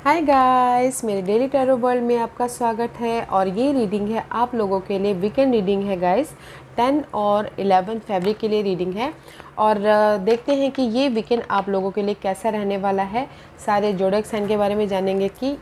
Hi guys, मेरे daily tarot world में आपका स्वागत है। और ये रीडिंग है आप लोगों के लिए, वीकेंड रीडिंग है गाइस। 10 और 11 फरवरी के लिए रीडिंग है। और देखते हैं कि ये वीकेंड आप लोगों के लिए कैसा रहने वाला है। सारे जोड़क साइन के बारे में जानेंगे कि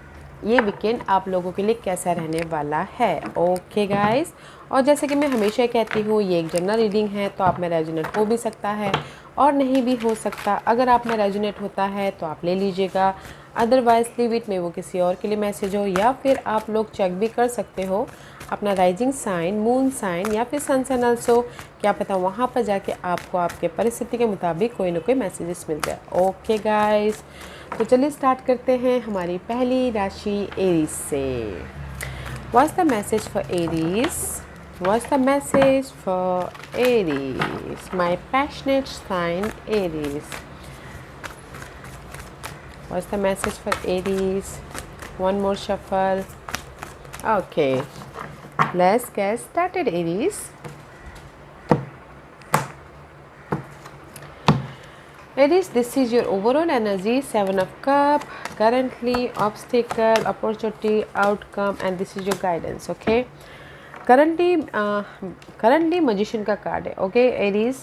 ये वीकेंड आप लोगों के लिए कैसा रहने वाला है। ओके गाइस, और जैसे कि मैं हमेशा कहती हूँ, ये एक जनरल रीडिंग है, तो आप में रेजोनेट हो भी सकता है और नहीं भी हो सकता। अगर आप में रेजोनेट होता है तो आप ले लीजिएगा, अदरवाइज लीव इट में वो किसी और के लिए मैसेज हो। या फिर आप लोग चेक भी कर सकते हो अपना राइजिंग साइन, मून साइन या फिर सन साइन ऑल्सो। क्या पता वहाँ पर जाके आपको आपके परिस्थिति के मुताबिक कोई ना कोई मैसेजेस मिल जाए। ओके गाइस, तो चलिए स्टार्ट करते हैं हमारी पहली राशि एरीज से। What's the message for Aries? What's the message for Aries? My passionate sign Aries. What's the message for Aries? One more shuffle. Okay, let's get started, Aries. Aries, this is your overall energy. 7 of Cups, currently, obstacle, opportunity, outcome, and this is your guidance. Okay. Currently magician का card है। Okay Aries,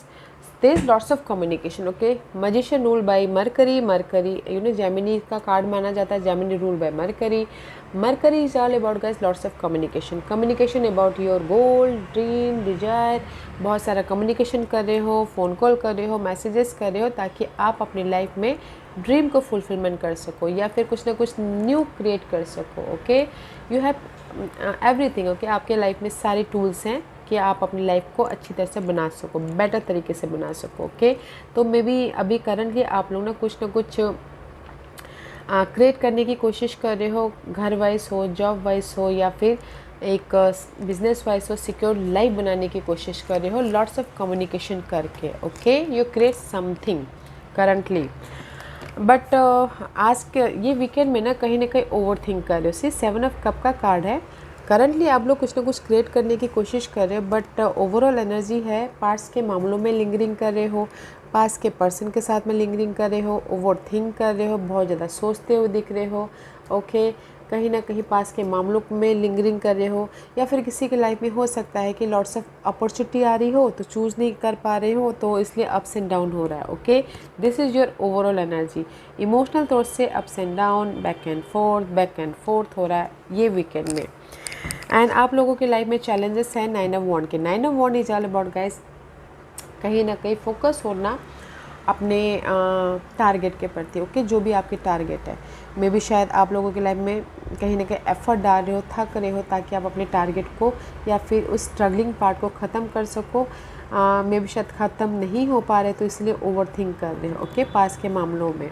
there is lots of communication. Okay, magician rule by Mercury. Gemini का card माना जाता है। Gemini rule by Mercury. Mercury is all about guys lots of communication about your goal, dream, desire. बहुत सारा communication कर रहे हो, phone call कर रहे हो, मैसेजेस कर रहे हो, ताकि आप अपनी लाइफ में ड्रीम को फुलफिलमेंट कर सको या फिर कुछ ना कुछ न्यू क्रिएट कर सको। Okay, you have everything. Okay, आपके लाइफ में सारे टूल्स हैं कि आप अपनी लाइफ को अच्छी तरह से बना सको, बेटर तरीके से बना सको। ओके, तो मे बी अभी करंटली आप लोग ना कुछ क्रिएट करने की कोशिश कर रहे हो, घर वाइज हो, जॉब वाइज हो, या फिर एक बिजनेस वाइज हो, सिक्योर लाइफ बनाने की कोशिश कर रहे हो, लॉट्स ऑफ कम्युनिकेशन करके। Okay, you create something currently, but आज के ये वीकेंड में ना कहीं ओवर थिंक कर रहे हो। सी 7 ऑफ कप का कार्ड है। करंटली आप लोग कुछ ना कुछ क्रिएट करने की कोशिश कर रहे हो, बट ओवरऑल एनर्जी है पास्ट के मामलों में लिंगरिंग कर रहे हो, पास्ट के पर्सन के साथ में लिंगरिंग कर रहे हो, ओवर थिंक कर रहे हो, बहुत ज़्यादा सोचते हुए दिख रहे हो। ओके, कहीं ना कहीं पास के मामलों में लिंगरिंग कर रहे हो, या फिर किसी के लाइफ में हो सकता है कि लॉट्स ऑफ अपॉर्चुनिटी आ रही हो तो चूज़ नहीं कर पा रहे हो, तो इसलिए अप्स एंड डाउन हो रहा है। Okay, this is your overall energy. Emotional तौर से ups and down, back and fourth हो रहा है ये वीकेंड में। एंड आप लोगों के लाइफ में चैलेंजेस हैं 9 ऑफ वॉन्ड के। 9 of wand is all about guys कहीं ना कहीं फोकस होना अपने टारगेट के प्रति। ओके, जो भी आपके टारगेट है, मे भी शायद आप लोगों के लाइफ में कहीं ना कहीं एफर्ट डाल रहे हो, थक रहे हो, ताकि आप अपने टारगेट को या फिर उस स्ट्रगलिंग पार्ट को ख़त्म कर सको। मे भी शायद ख़त्म नहीं हो पा रहे, तो इसलिए ओवर थिंक कर रहे हो। ओके, पास के मामलों में,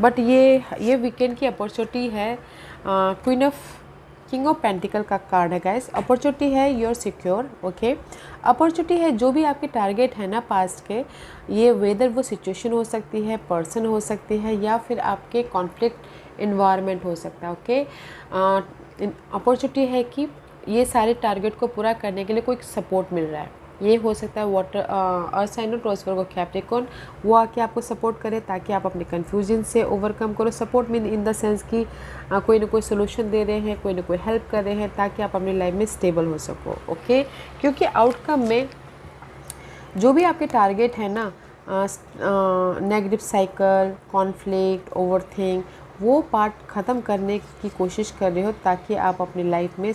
बट ये वीकेंड की अपॉर्चुनिटी है। किंग ऑफ पेंटिकल का कार्ड है गाइस। अपॉर्चुनिटी है, यूर सिक्योर। ओके, अपॉर्चुनिटी है, जो भी आपके टारगेट है ना पास्ट के, ये वेदर वो सिचुएशन हो सकती है, पर्सन हो सकती है, या फिर आपके कॉन्फ्लिक्ट इन्वायरमेंट हो सकता है। ओके, अपॉर्चुनिटी है कि ये सारे टारगेट को पूरा करने के लिए कोई सपोर्ट मिल रहा है। ये हो सकता है वाटर अर्थ साइन और ट्रांसफर को कैप्रिकॉर्न, वो आके आपको सपोर्ट करे ताकि आप अपने कन्फ्यूजन से ओवरकम करो। Support mean in the sense कि कोई ना कोई सोल्यूशन दे रहे हैं, कोई ना कोई हेल्प कर रहे हैं, ताकि आप अपनी लाइफ में स्टेबल हो सको। ओके, क्योंकि आउटकम में जो भी आपके टारगेट है ना, नेगेटिव साइकिल, कॉन्फ्लिक्ट, ओवरथिंक, वो पार्ट ख़त्म करने की कोशिश कर रहे हो, ताकि आप अपनी लाइफ में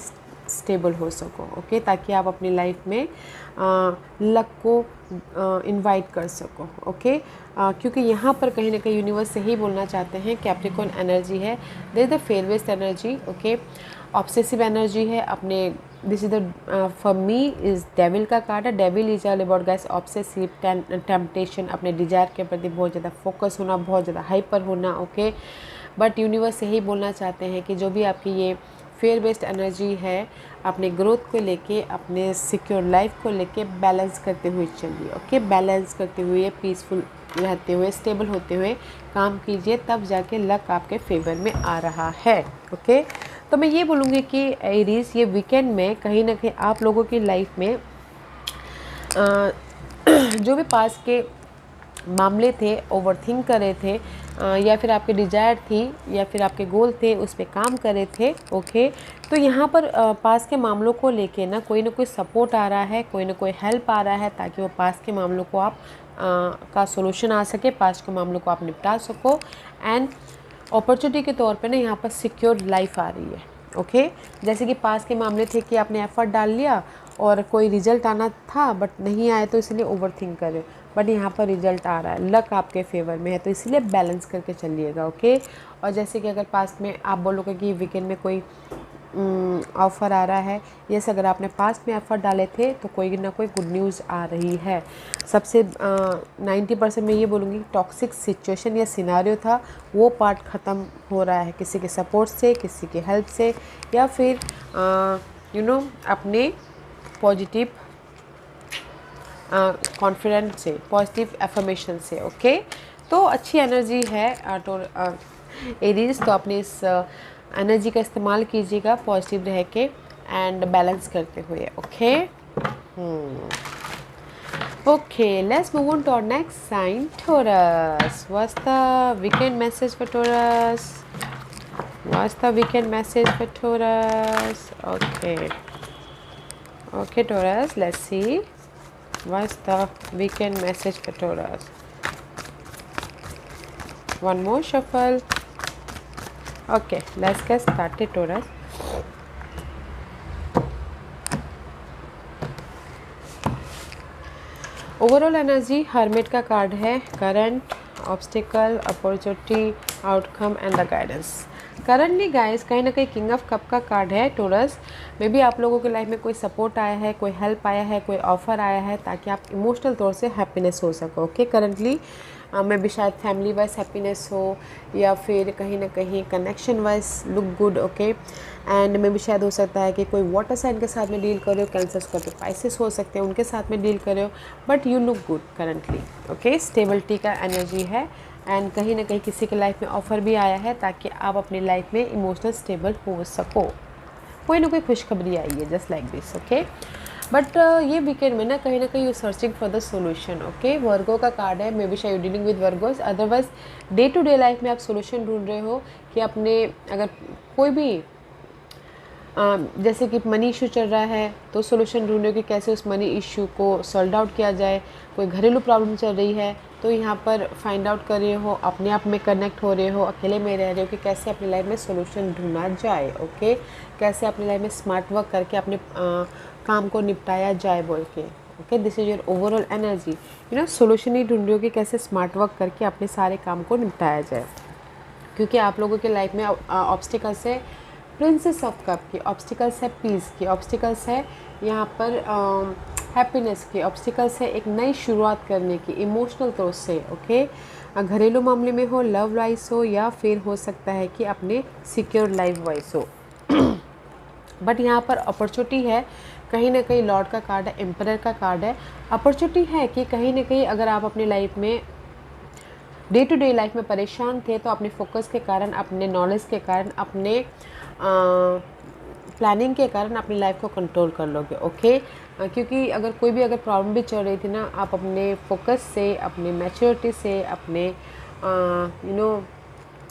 स्टेबल हो सको। ओके, ताकि आप अपनी लाइफ में लक को इनवाइट कर सको। ओके, क्योंकि यहाँ पर कहीं ना कहीं यूनिवर्स से ही बोलना चाहते हैं, कैप्रिकॉर्न एनर्जी है, there the fairest energy. Okay, obsessive energy है अपने। This is the for me is devil का कार्ड है। Devil is all about guys obsessive, temptation, अपने डिजायर के प्रति बहुत ज़्यादा फोकस होना, बहुत ज़्यादा हाइपर होना। ओके, बट यूनिवर्स से ही बोलना चाहते हैं कि जो भी आपकी ये फेयर बेस्ड एनर्जी है, अपने ग्रोथ को लेके, अपने सिक्योर लाइफ को लेके बैलेंस करते हुए चलिए। ओके, बैलेंस करते हुए, पीसफुल रहते हुए, स्टेबल होते हुए काम कीजिए, तब जाके लक आपके फेवर में आ रहा है। ओके, तो मैं ये बोलूँगी कि एरीज ये वीकेंड में कहीं ना कहीं आप लोगों की लाइफ में जो भी पास के मामले थे, ओवरथिंक कर रहे थे, या फिर आपके डिजायर थी या फिर आपके गोल थे, उस पर काम कर रहे थे। ओके, तो यहाँ पर पास के मामलों को लेके ना कोई सपोर्ट आ रहा है, कोई ना कोई हेल्प आ रहा है, ताकि वो पास के मामलों को आप का सोल्यूशन आ सके, पास के मामलों को आप निपटा सको। एंड अपॉर्चुनिटी के तौर पे ना यहाँ पर सिक्योर लाइफ आ रही है। ओके, जैसे कि पास के मामले थे कि आपने एफर्ट डाल लिया और कोई रिजल्ट आना था बट नहीं आया, तो इसलिए ओवरथिंक कर रहे हो, बट यहाँ पर रिजल्ट आ रहा है, लक आपके फेवर में है, तो इसीलिए बैलेंस करके चलिएगा। ओके, और जैसे कि अगर पास में आप बोलोगे कि वीकेंड में कोई ऑफ़र आ रहा है, यस, अगर आपने पास में एफर्ट डाले थे तो कोई ना कोई गुड न्यूज़ आ रही है। सबसे 90% मैं ये बोलूँगी टॉक्सिक सिचुएशन या सिनारियो था, वो पार्ट ख़त्म हो रहा है किसी के सपोर्ट से, किसी के हेल्प से, या फिर अपने पॉजिटिव कॉन्फिडेंस से, पॉजिटिव एफर्मेशन से। ओके, तो अच्छी एनर्जी है तो एरीज, तो अपने इस एनर्जी का इस्तेमाल कीजिएगा पॉजिटिव रह के एंड बैलेंस करते हुए। Okay, okay, let's move on to our next sign, Taurus. What's the weekend message for Taurus? What's the weekend message for Taurus? Okay, Taurus, let's see. What's the weekend message for Taurus? One more shuffle. Okay, let's get started, Taurus. Overall energy hermit का card है। Current, obstacle, opportunity, outcome and the guidance. Currently guys कहीं ना कहीं king of cup का card है torus. May be आप लोगों के लाइफ में कोई सपोर्ट आया है, कोई हेल्प आया है, कोई ऑफर आया है, ताकि आप इमोशनल तौर से हैप्पीनेस हो सको। ओके, करंटली मे बी शायद फैमिली वाइज हैप्पीनेस हो, या फिर कहीं ना कहीं connection wise look good. Okay, and may be शायद हो सकता है कि कोई वाटर साइन के साथ में डील कर रहे हो, कैंसर, स्कॉर्पियो, पाइसेस हो सकते हैं, उनके साथ में डील कर रहे हो, but you look good currently. Okay, stability का एनर्जी है, एंड कहीं ना कहीं किसी के लाइफ में ऑफ़र भी आया है ताकि आप अपनी लाइफ में इमोशनल स्टेबल हो सको। कोई ना कोई खुशखबरी आई है, just like this. Okay, but ये वीकेंड में ना कहीं you searching for the solution. Okay, Virgo का कार्ड है, मे बी शायद you dealing with Virgos, otherwise day to day life में आप सोल्यूशन ढूंढ रहे हो कि अपने अगर कोई भी जैसे कि मनी इशू चल रहा है तो सोल्यूशन ढूंढ रहे हो कि कैसे उस मनी इशू को सॉल्व आउट किया जाए। कोई घरेलू प्रॉब्लम चल रही है तो यहाँ पर फाइंड आउट कर रहे हो, अपने आप में कनेक्ट हो रहे हो, अकेले में रह रहे हो कि कैसे अपनी लाइफ में सोल्यूशन ढूंढा जाए। ओके, कैसे अपनी लाइफ में स्मार्ट वर्क करके अपने काम को निपटाया जाए बोल के। Okay, this is your overall energy. Solution ही ढूंढ रहे हो कि कैसे स्मार्ट वर्क करके अपने सारे काम को निपटाया जाए, क्योंकि आप लोगों के लाइफ में ऑब्स्टिकल्स है प्रिंसेस ऑफ कप की, ऑब्स्टिकल्स है पीस की, ऑब्स्टिकल्स है यहाँ पर हैप्पीनेस की, ऑब्स्टिकल्स है एक नई शुरुआत करने की इमोशनल तौर से। ओके, घरेलू मामले में हो, लव वाइज हो, या फिर हो सकता है कि अपने सिक्योर लाइफ वाइज हो। बट यहाँ पर अपॉर्चुनिटी है, कहीं ना कहीं लॉर्ड का कार्ड है, एम्परर का कार्ड है। अपॉर्चुनिटी है कि कहीं ना कहीं अगर आप अपनी लाइफ में डे टू डे लाइफ में परेशान थे तो अपने फोकस के कारण, अपने नॉलेज के कारण, अपने प्लानिंग के कारण अपनी लाइफ को कंट्रोल कर लोगे। ओके, क्योंकि अगर कोई भी अगर प्रॉब्लम भी चल रही थी ना, आप अपने फोकस से, अपने मैच्योरिटी से, अपने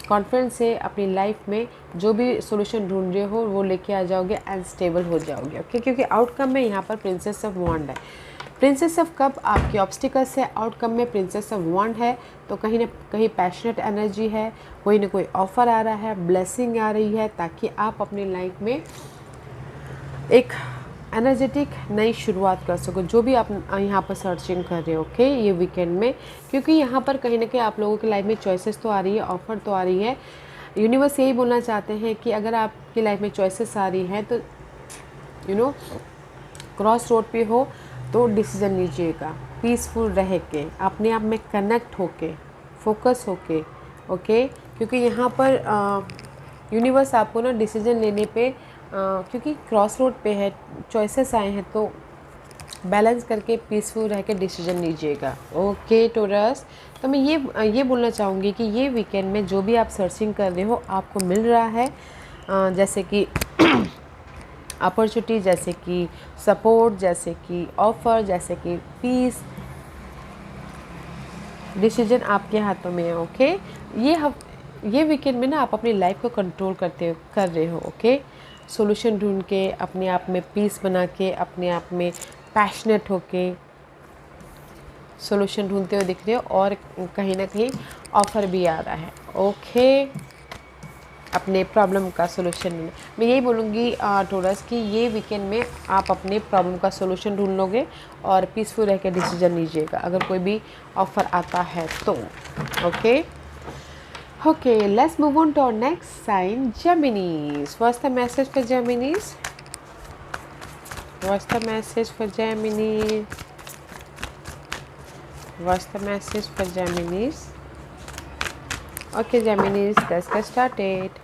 कॉन्फिडेंस से अपनी लाइफ में जो भी सोल्यूशन ढूंढ रहे हो वो लेके आ जाओगे एंड स्टेबल हो जाओगे। ओके, क्योंकि आउटकम में यहाँ पर प्रिंसेस ऑफ वॉन्ड है। प्रिंसेस ऑफ कप आपकी ऑब्स्टिकल्स है, आउटकम में प्रिंसेस ऑफ वॉन्ड है, तो कहीं ना कहीं पैशनेट एनर्जी है, कोई ना कोई ऑफ़र आ रहा है, ब्लेसिंग आ रही है, ताकि आप अपनी लाइफ में एक एनर्जेटिक नई शुरुआत कर सको, जो भी आप यहाँ पर सर्चिंग कर रहे हो। ओके, ये वीकेंड में, क्योंकि यहाँ पर कहीं ना कहीं आप लोगों की लाइफ में चॉइसेस तो आ रही है, ऑफ़र तो आ रही है। यूनिवर्स यही बोलना चाहते हैं कि अगर आपकी लाइफ में चॉइसेस आ रही हैं तो क्रॉस रोड पे हो तो डिसीज़न लीजिएगा, पीसफुल रह के, अपने आप में कनेक्ट होके, फोकस होके। ओके, क्योंकि यहाँ पर यूनिवर्स आपको ना डिसीज़न लेने पे क्योंकि क्रॉस रोड पे है, चॉइसेस आए हैं, तो बैलेंस करके पीसफुल रह के डिसीजन लीजिएगा। ओके टोरस, तो मैं ये बोलना चाहूँगी कि ये वीकेंड में जो भी आप सर्चिंग कर रहे हो आपको मिल रहा है, जैसे कि अपॉर्चुनिटी, जैसे कि सपोर्ट, जैसे कि ऑफ़र, जैसे कि पीस, डिसीजन आपके हाथों में है। ओके, ये वीकेंड में ना आप अपनी लाइफ को कंट्रोल कर रहे हो। ओके, सॉल्यूशन ढूंढ के, अपने आप में पीस बना के, अपने आप में पैशनेट होके सॉल्यूशन ढूंढते हुए दिख रहे हो, और कहीं ना कहीं ऑफ़र भी आ रहा है। ओके, अपने प्रॉब्लम का सॉल्यूशन ढूंढना। मैं यही बोलूँगी टोरस कि ये वीकेंड में आप अपने प्रॉब्लम का सॉल्यूशन ढूंढ लोगे और पीसफुल रह के डिसीजन लीजिएगा अगर कोई भी ऑफ़र आता है तो। Okay, let's move on to our next sign, Geminis. What's the message for Geminis? What's the message for Geminis? What's the message for Geminis? Okay, Geminis, let's get started.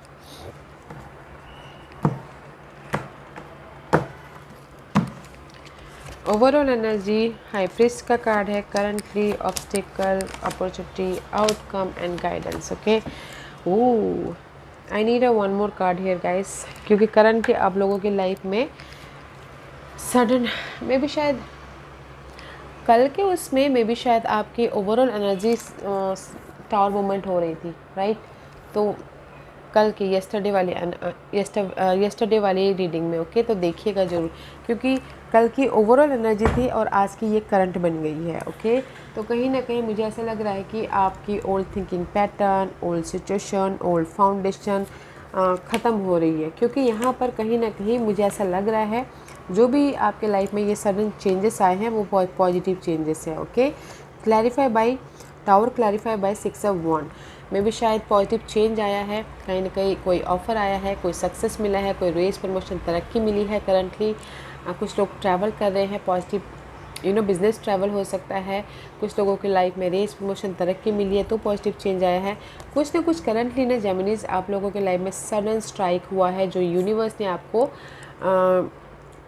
Overall energy, high priest का card है। Currently, obstacle, opportunity, outcome and guidance. Okay, I need a one more card here guys, क्योंकि currently आप लोगों की life में sudden में भी शायद कल के उसमें में भी शायद आपकी ओवरऑल एनर्जी टावर मूवमेंट हो रही थी, राइट? तो कल की येस्टरडे वाली रीडिंग में। ओके, तो देखिएगा ज़रूर, क्योंकि कल की ओवरऑल एनर्जी थी और आज की ये करंट बन गई है। ओके, तो कहीं ना कहीं मुझे ऐसा लग रहा है कि आपकी old thinking pattern, old situation, old foundation ख़त्म हो रही है, क्योंकि यहाँ पर कहीं ना कहीं मुझे ऐसा लग रहा है जो भी आपके लाइफ में ये सडन चेंजेस आए हैं वो बहुत पॉजिटिव चेंजेस है। Okay, clarify by tower, clarify by 6 of wand में भी शायद पॉजिटिव चेंज आया है। कहीं ना कहीं कोई ऑफ़र आया है, कोई सक्सेस मिला है, कोई रेस, प्रमोशन, तरक्की मिली है। करंटली कुछ लोग ट्रैवल कर रहे हैं, पॉजिटिव बिजनेस ट्रैवल हो सकता है। कुछ लोगों की लाइफ में रेस, प्रमोशन, तरक्की मिली है तो पॉजिटिव चेंज आया है। कुछ ना कुछ करंटली ना जेमिनीज आप लोगों के लाइफ में सडन स्ट्राइक हुआ है, जो यूनिवर्स ने आपको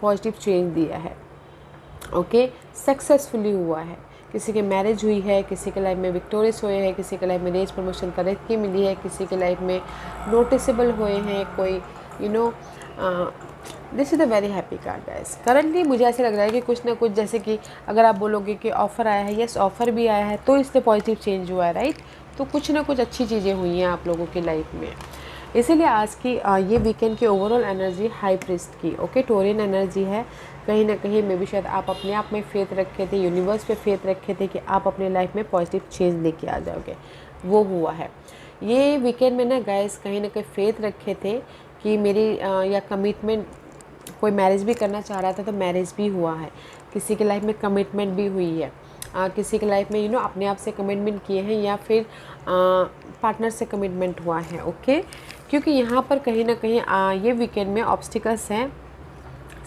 पॉजिटिव चेंज दिया है। ओके, सक्सेसफुली हुआ है। किसी के मैरिज हुई है, किसी के लाइफ में विक्टोरियस हुए हैं, किसी के लाइफ में रेस, प्रमोशन, तरक्की मिली है, किसी के लाइफ में नोटिसेबल हुए हैं कोई this is a very happy card guys. Currently मुझे ऐसे लग रहा है कि कुछ ना कुछ, जैसे कि अगर आप बोलोगे कि ऑफ़र आया है, यस ऑफ़र भी आया है तो इसलिए पॉजिटिव चेंज हुआ है, राइट? तो कुछ ना कुछ अच्छी चीज़ें हुई हैं आप लोगों की लाइफ में। इसीलिए आज की ये वीकेंड की ओवरऑल एनर्जी हाई प्रिस्ट की, ओके, टोरियन एनर्जी है। कहीं ना कहीं में भी शायद आप अपने आप में फेथ रखे थे, यूनिवर्स पे फेथ रखे थे कि आप अपने लाइफ में पॉजिटिव चेंज लेके आ जाओगे, वो हुआ है। ये वीकेंड में ना गाइस कहीं ना कहीं फेथ रखे थे कि मेरी या कमिटमेंट, कोई मैरिज भी करना चाह रहा था तो मैरिज भी हुआ है। किसी के लाइफ में कमिटमेंट भी हुई है, किसी के लाइफ में अपने आप से कमिटमेंट किए हैं या फिर पार्टनर से कमिटमेंट हुआ है। ओके, क्योंकि यहाँ पर कहीं ना कहीं ये वीकेंड में ऑब्स्टिकल्स हैं।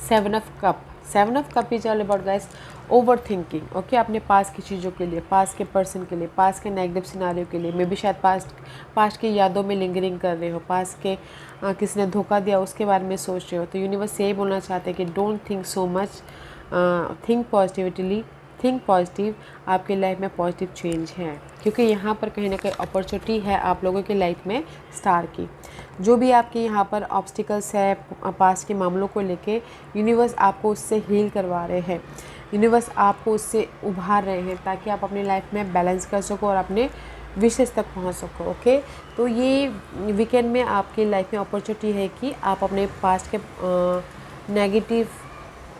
7 of cup is all about guys over thinking. Okay, अपने पास की चीज़ों के लिए, पास के पर्सन के लिए, पास के नेगेटिव सिनारियो के लिए, मे भी शायद पास्ट की यादों में लिंगरिंग कर रहे हो, पास के किसी ने धोखा दिया उसके बारे में सोच रहे हो। तो यूनिवर्स यही बोलना चाहते हैं कि don't think so much, think positive. आपकी लाइफ में पॉजिटिव चेंज है, क्योंकि यहाँ पर कहीं ना कहीं अपॉर्चुनिटी है आप लोगों की लाइफ में स्टार की। जो भी आपके यहाँ पर ऑब्स्टिकल्स है पास्ट के मामलों को लेके, यूनिवर्स आपको उससे हील करवा रहे हैं, यूनिवर्स आपको उससे उभार रहे हैं ताकि आप अपनी लाइफ में बैलेंस कर सको और अपने विशेष तक पहुँच सको। ओके, तो ये वीकेंड में आपकी लाइफ में अपॉर्चुनिटी है कि आप अपने पास्ट के negative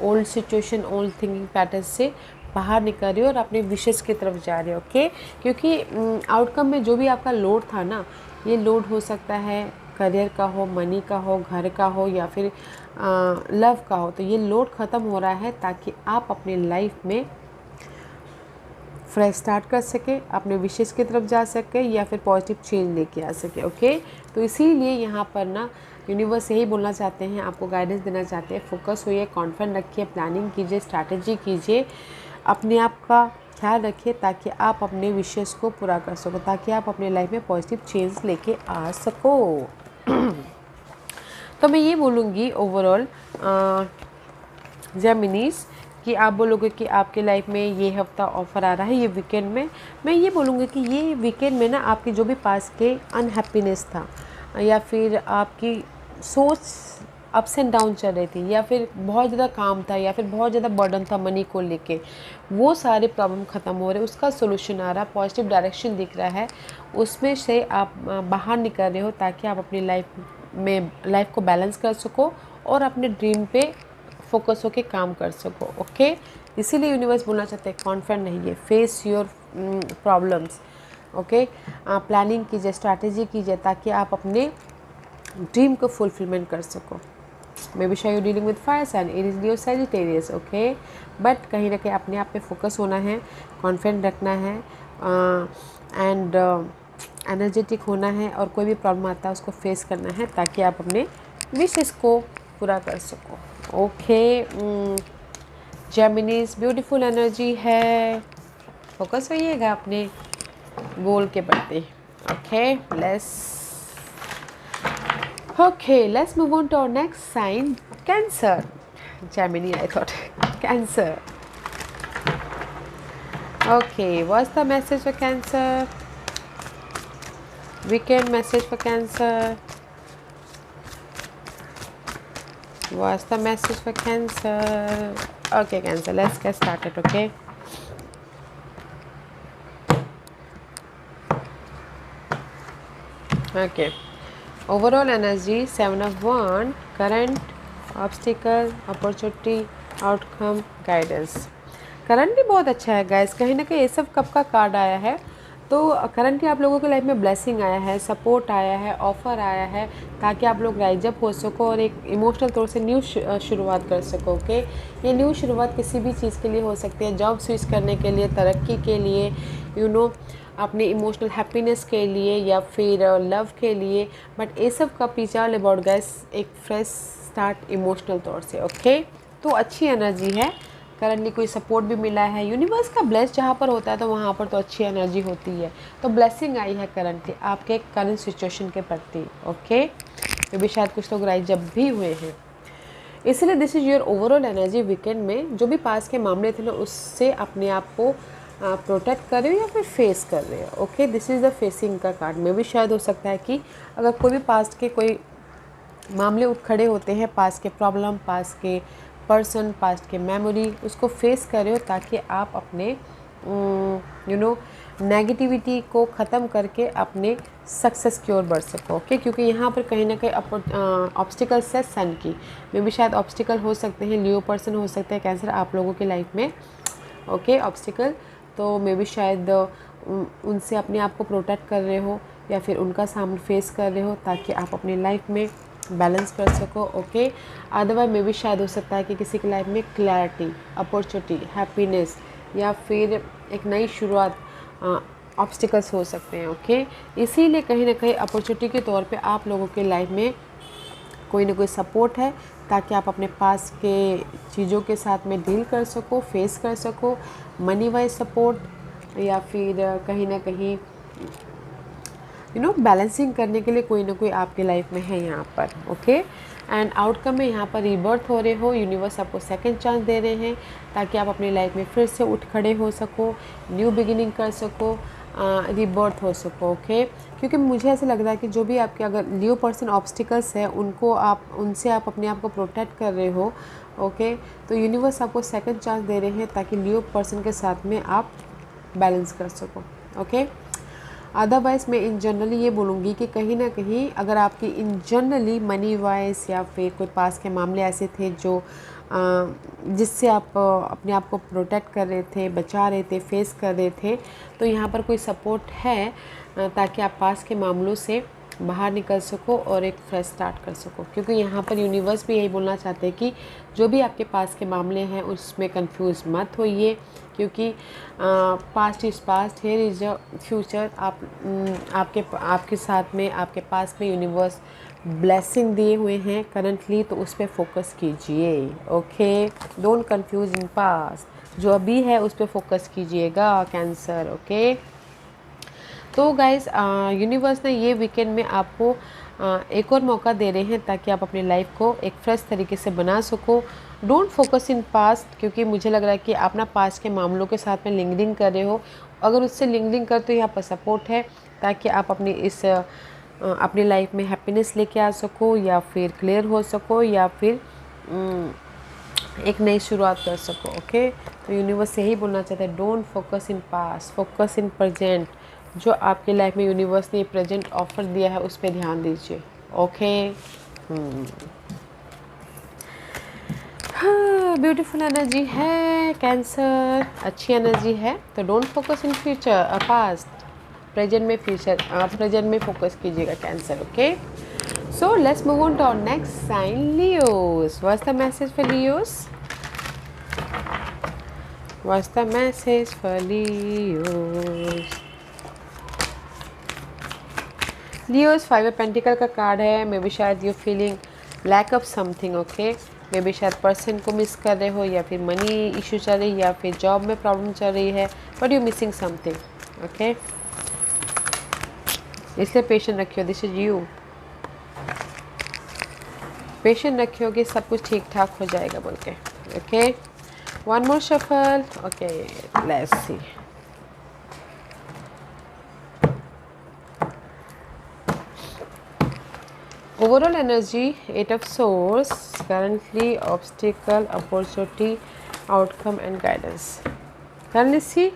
old situation, old thinking pattern से बाहर निकल रहे हो और अपने विशेष की तरफ जा रहे हो। ओके, क्योंकि आउटकम में जो भी आपका लोड था ना, ये लोड हो सकता है करियर का हो, मनी का हो, घर का हो या फिर लव का हो। तो ये लोड ख़त्म हो रहा है ताकि आप अपने लाइफ में फ्रेश स्टार्ट कर सके, अपने विशेष की तरफ जा सके या फिर पॉजिटिव चेंज लेके आ सके। ओके, तो इसीलिए यहाँ पर ना यूनिवर्स यही बोलना चाहते हैं, आपको गाइडेंस देना चाहते हैं, फोकस होइए, कॉन्फिडेंट रखिए, प्लानिंग कीजिए, स्ट्रैटेजी कीजिए, अपने आप का ख्याल रखिए ताकि आप अपने विशेष को पूरा कर सको, ताकि आप अपने लाइफ में पॉजिटिव चेंज लेके आ सको। तो मैं ये बोलूँगी ओवरऑल जेमिनीज कि आप बोलोगे कि आपके लाइफ में ये हफ्ता ऑफ़र आ रहा है, ये वीकेंड में, मैं ये बोलूँगी कि ये वीकेंड में ना आपकी जो भी पास के अनहैप्पीनेस था या फिर आपकी सोच अप्स एंड डाउन चल रही थी, या फिर बहुत ज़्यादा काम था, या फिर बहुत ज़्यादा बर्डन था मनी को लेके, वो सारे प्रॉब्लम ख़त्म हो रहे, उसका सोल्यूशन आ रहा, पॉजिटिव डायरेक्शन दिख रहा है, उसमें से आप बाहर निकल रहे हो ताकि आप अपनी लाइफ को बैलेंस कर सको और अपने ड्रीम पे फोकस होके काम कर सको। ओके, इसीलिए यूनिवर्स बोलना चाहते हैं कॉन्फिडेंट नहीं है, face your problems. Okay, planning कीजिए, स्ट्रैटेजी कीजिए ताकि आप अपने ड्रीम को फुलफिलमेंट कर सको। मे बी शायद you dealing with fire sign, Aries, Leo, Sagittarius. Okay, but कहीं ना कहीं अपने आप पे फोकस होना है, कॉन्फिडेंट रखना है एंड एनर्जेटिक होना है, और कोई भी प्रॉब्लम आता है उसको फेस करना है ताकि आप अपने विशेस को पूरा कर सको। ओके, जेमिनीज ब्यूटीफुल एनर्जी है, फोकस होइएगा अपने गोल के प्रति। Let's move on to our next sign, Cancer. Gemini, I thought. Cancer. Okay, what's the message for Cancer? Weekend message for Cancer. What's the message for Cancer? Okay, Cancer, let's get started. Okay. Okay, overall energy, 7 of Wands, current, obstacle, opportunity, outcome, guidance. Currently बहुत अच्छा है guys, कहीं ना कहीं ये सब कब का कार्ड आया है, तो करंटली आप लोगों के लाइफ में ब्लेसिंग आया है, सपोर्ट आया है, ऑफर आया है, ताकि आप लोग राइज अप हो सको और एक इमोशनल तौर से न्यू शुरुआत कर सको। ओके, ये न्यू शुरुआत किसी भी चीज़ के लिए हो सकती है, जॉब स्विच करने के लिए, तरक्की के लिए, अपने इमोशनल हैप्पीनेस के लिए, या फिर लव के लिए, बट ये सब का पीछे ऑल अबाउट गाइस एक फ्रेश स्टार्ट इमोशनल तौर से। ओके, तो अच्छी एनर्जी है, करंटली कोई सपोर्ट भी मिला है, यूनिवर्स का ब्लेस जहाँ पर होता है तो वहाँ पर तो अच्छी एनर्जी होती है, तो ब्लेसिंग आई है करंटली आपके करंट सिचुएशन के प्रति। ओके, ये भी शायद कुछ लोग राइज जब भी हुए हैं, इसलिए this is your overall energy weekend में। जो भी पास के मामले थे ना, उससे अपने आप को प्रोटेक्ट कर रहे हो या फिर फेस कर रहे हो। Okay, this is the facing का कार्ड में भी शायद हो सकता है कि अगर कोई भी पास्ट के कोई मामले उठ खड़े होते हैं, पास्ट के प्रॉब्लम, पास्ट के पर्सन, पास्ट के मेमोरी, उसको फेस कर रहे हो ताकि आप अपने नेगेटिविटी को ख़त्म करके अपने सक्सेस की ओर बढ़ सको। ओके, क्योंकि यहाँ पर कहीं ना कहीं ऑब्स्टिकल्स है सन की, में भी शायद ऑब्स्टिकल हो सकते हैं, लियो पर्सन हो सकते हैं, कैंसर आप लोगों की लाइफ में। ओके, ऑब्स्टिकल तो मे भी शायद उनसे अपने आप को प्रोटेक्ट कर रहे हो या फिर उनका सामना फेस कर रहे हो ताकि आप अपनी लाइफ में बैलेंस कर सको। ओके, अदरवाइज मे भी शायद हो सकता है कि किसी की लाइफ में क्लैरिटी, अपॉर्चुनिटी, हैप्पीनेस या फिर एक नई शुरुआत ऑब्स्टिकल्स हो सकते हैं। ओके, इसीलिए कहीं ना कहीं अपॉर्चुनिटी के तौर पे आप लोगों के लाइफ में कोई ना कोई सपोर्ट है ताकि आप अपने पास के चीज़ों के साथ में डील कर सको, फेस कर सको, मनी वाइज सपोर्ट या फिर कहीं ना कहीं बैलेंसिंग करने के लिए कोई ना कोई आपके लाइफ में है यहाँ पर। ओके, एंड आउटकम में यहाँ पर रीबर्थ हो रहे हो, यूनिवर्स आपको सेकंड चांस दे रहे हैं ताकि आप अपनी लाइफ में फिर से उठ खड़े हो सको, न्यू बिगिनिंग कर सको, रीबर्थ हो सको। ओके, क्योंकि मुझे ऐसा लग रहा है कि जो भी आपके अगर लियो पर्सन ऑब्स्टिकल्स है उनसे आप अपने आप को प्रोटेक्ट कर रहे हो। ओके, तो यूनिवर्स आपको सेकंड चांस दे रहे हैं ताकि लियो पर्सन के साथ में आप बैलेंस कर सको। ओके, अदरवाइज़ मैं इन जनरली ये बोलूँगी कि कहीं ना कहीं अगर आपकी इन जनरली मनी वाइज या फिर कोई पास के मामले ऐसे थे जो जिससे आप अपने आप को प्रोटेक्ट कर रहे थे, बचा रहे थे, फेस कर रहे थे, तो यहाँ पर कोई सपोर्ट है ताकि आप पास के मामलों से बाहर निकल सको और एक फ्रेश स्टार्ट कर सको। क्योंकि यहाँ पर यूनिवर्स भी यही बोलना चाहते हैं कि जो भी आपके पास के मामले हैं उसमें कंफ्यूज मत होइए, क्योंकि past is past, here is a future. आपके साथ में, आपके पास में यूनिवर्स ब्लेसिंग दिए हुए हैं करंटली, तो उस पर फोकस कीजिए। Okay, don't confuse in past, जो अभी है उस पर फोकस कीजिएगा कैंसर। ओके, तो गाइस यूनिवर्स ने ये वीकेंड में आपको एक और मौका दे रहे हैं ताकि आप अपनी लाइफ को एक फ्रेश तरीके से बना सको। डोंट फोकस इन पास्ट, क्योंकि मुझे लग रहा है कि आप ना पास्ट के मामलों के साथ में लिंकडिंग कर रहे हो। अगर उससे लिंकडिंग करते हो यहाँ पर सपोर्ट है ताकि आप अपनी इस अपनी लाइफ में हैप्पीनेस लेके आ सको, या फिर क्लियर हो सको, या फिर एक नई शुरुआत कर सको। ओके, तो यूनिवर्स यही बोलना चाहता है, don't focus in past, focus in present. जो आपकी लाइफ में यूनिवर्स ने प्रेजेंट ऑफर दिया है उस पर ध्यान दीजिए। ओके, हाँ, ब्यूटीफुल एनर्जी है कैंसर, अच्छी एनर्जी है। तो don't focus in future past, present में फ्यूचर, प्रेजेंट में फोकस कीजिएगा Cancer. Okay, so let's move on to our next sign, Leos. What's the message for Leos? What's the message for Leos? Leos 5 pentacle का card है। May be शायद you feeling lack of something. Okay, may B शायद person को miss कर रहे हो, या फिर मनी इशू चल रही है, या फिर जॉब में प्रॉब्लम चल रही है, but you missing something. Okay, इसलिए पेशेंट रखियो, दिस इज यू। पेशेंट रखियोगे सब कुछ ठीक ठाक हो जाएगा बोल के। Okay, one more shuffle. Okay, let's see. Overall energy, 8 of swords, currently obstacle, opportunity, outcome and guidance. Currently see,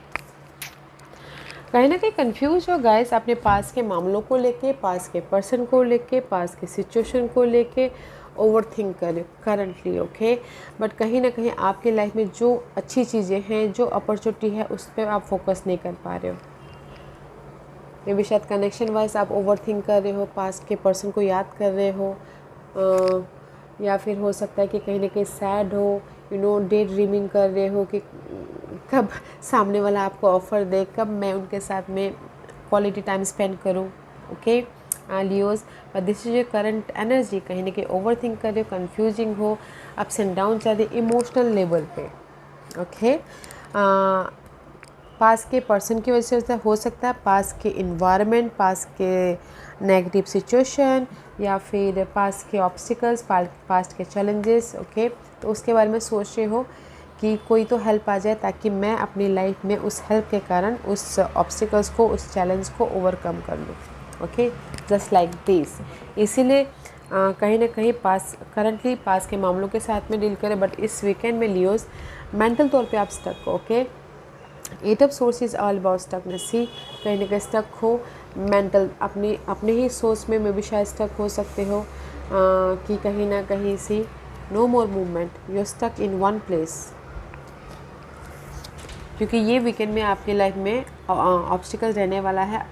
कहीं ना कहीं कंफ्यूज हो गाइस अपने पास के मामलों को लेके, पास के पर्सन को लेके, पास के सिचुएशन को लेके ओवर थिंक करें करंटली। ओके, बट कहीं ना कहीं आपकी लाइफ में जो अच्छी चीज़ें हैं, जो अपॉर्चुनिटी है, उस पर आप फोकस नहीं कर पा रहे हो। मे बी शायद कनेक्शन वाइज आप ओवर थिंक कर रहे हो, पास के पर्सन को याद कर रहे हो, या फिर हो सकता है कि कहीं ना कहीं सैड हो, डे ड्रीमिंग कर रहे हो कि कब सामने वाला आपको ऑफ़र दे, कब मैं उनके साथ में क्वालिटी टाइम स्पेंड करूं। Okay Leos, but this is your current energy. कहीं ना कहीं ओवर थिंक कर रहे हो, कन्फ्यूजिंग हो, अप्स एंड डाउन चल रहे इमोशनल लेवल पे। ओके, पास के पर्सन की वजह से हो सकता है, पास के इन्वायरमेंट, पास के नेगेटिव सिचुएशन, या फिर पास के ऑब्स्टिकल्स, पास्ट के चैलेंजेस। ओके, तो उसके बारे में सोच रहे हो कि कोई तो हेल्प आ जाए ताकि मैं अपनी लाइफ में उस हेल्प के कारण उस ऑब्स्टिकल्स को, उस चैलेंज को ओवरकम कर लूँ। Okay, just like this. इसीलिए कहीं ना कहीं करंटली पास के मामलों के साथ में डील करें, बट इस वीकेंड में लियोज मेंटल तौर पे आप स्टक हो। Okay, 8 of swords is all about stuckness. See, कहीं ना कहीं स्टक हो मेंटल, अपने ही सोच में भी शायद स्टक हो सकते हो, कि कहीं ना कहीं see no more movement, you stuck in one place. क्योंकि ये वीकेंड में आपकी लाइफ में ऑब्स्टिकल रहने वाला है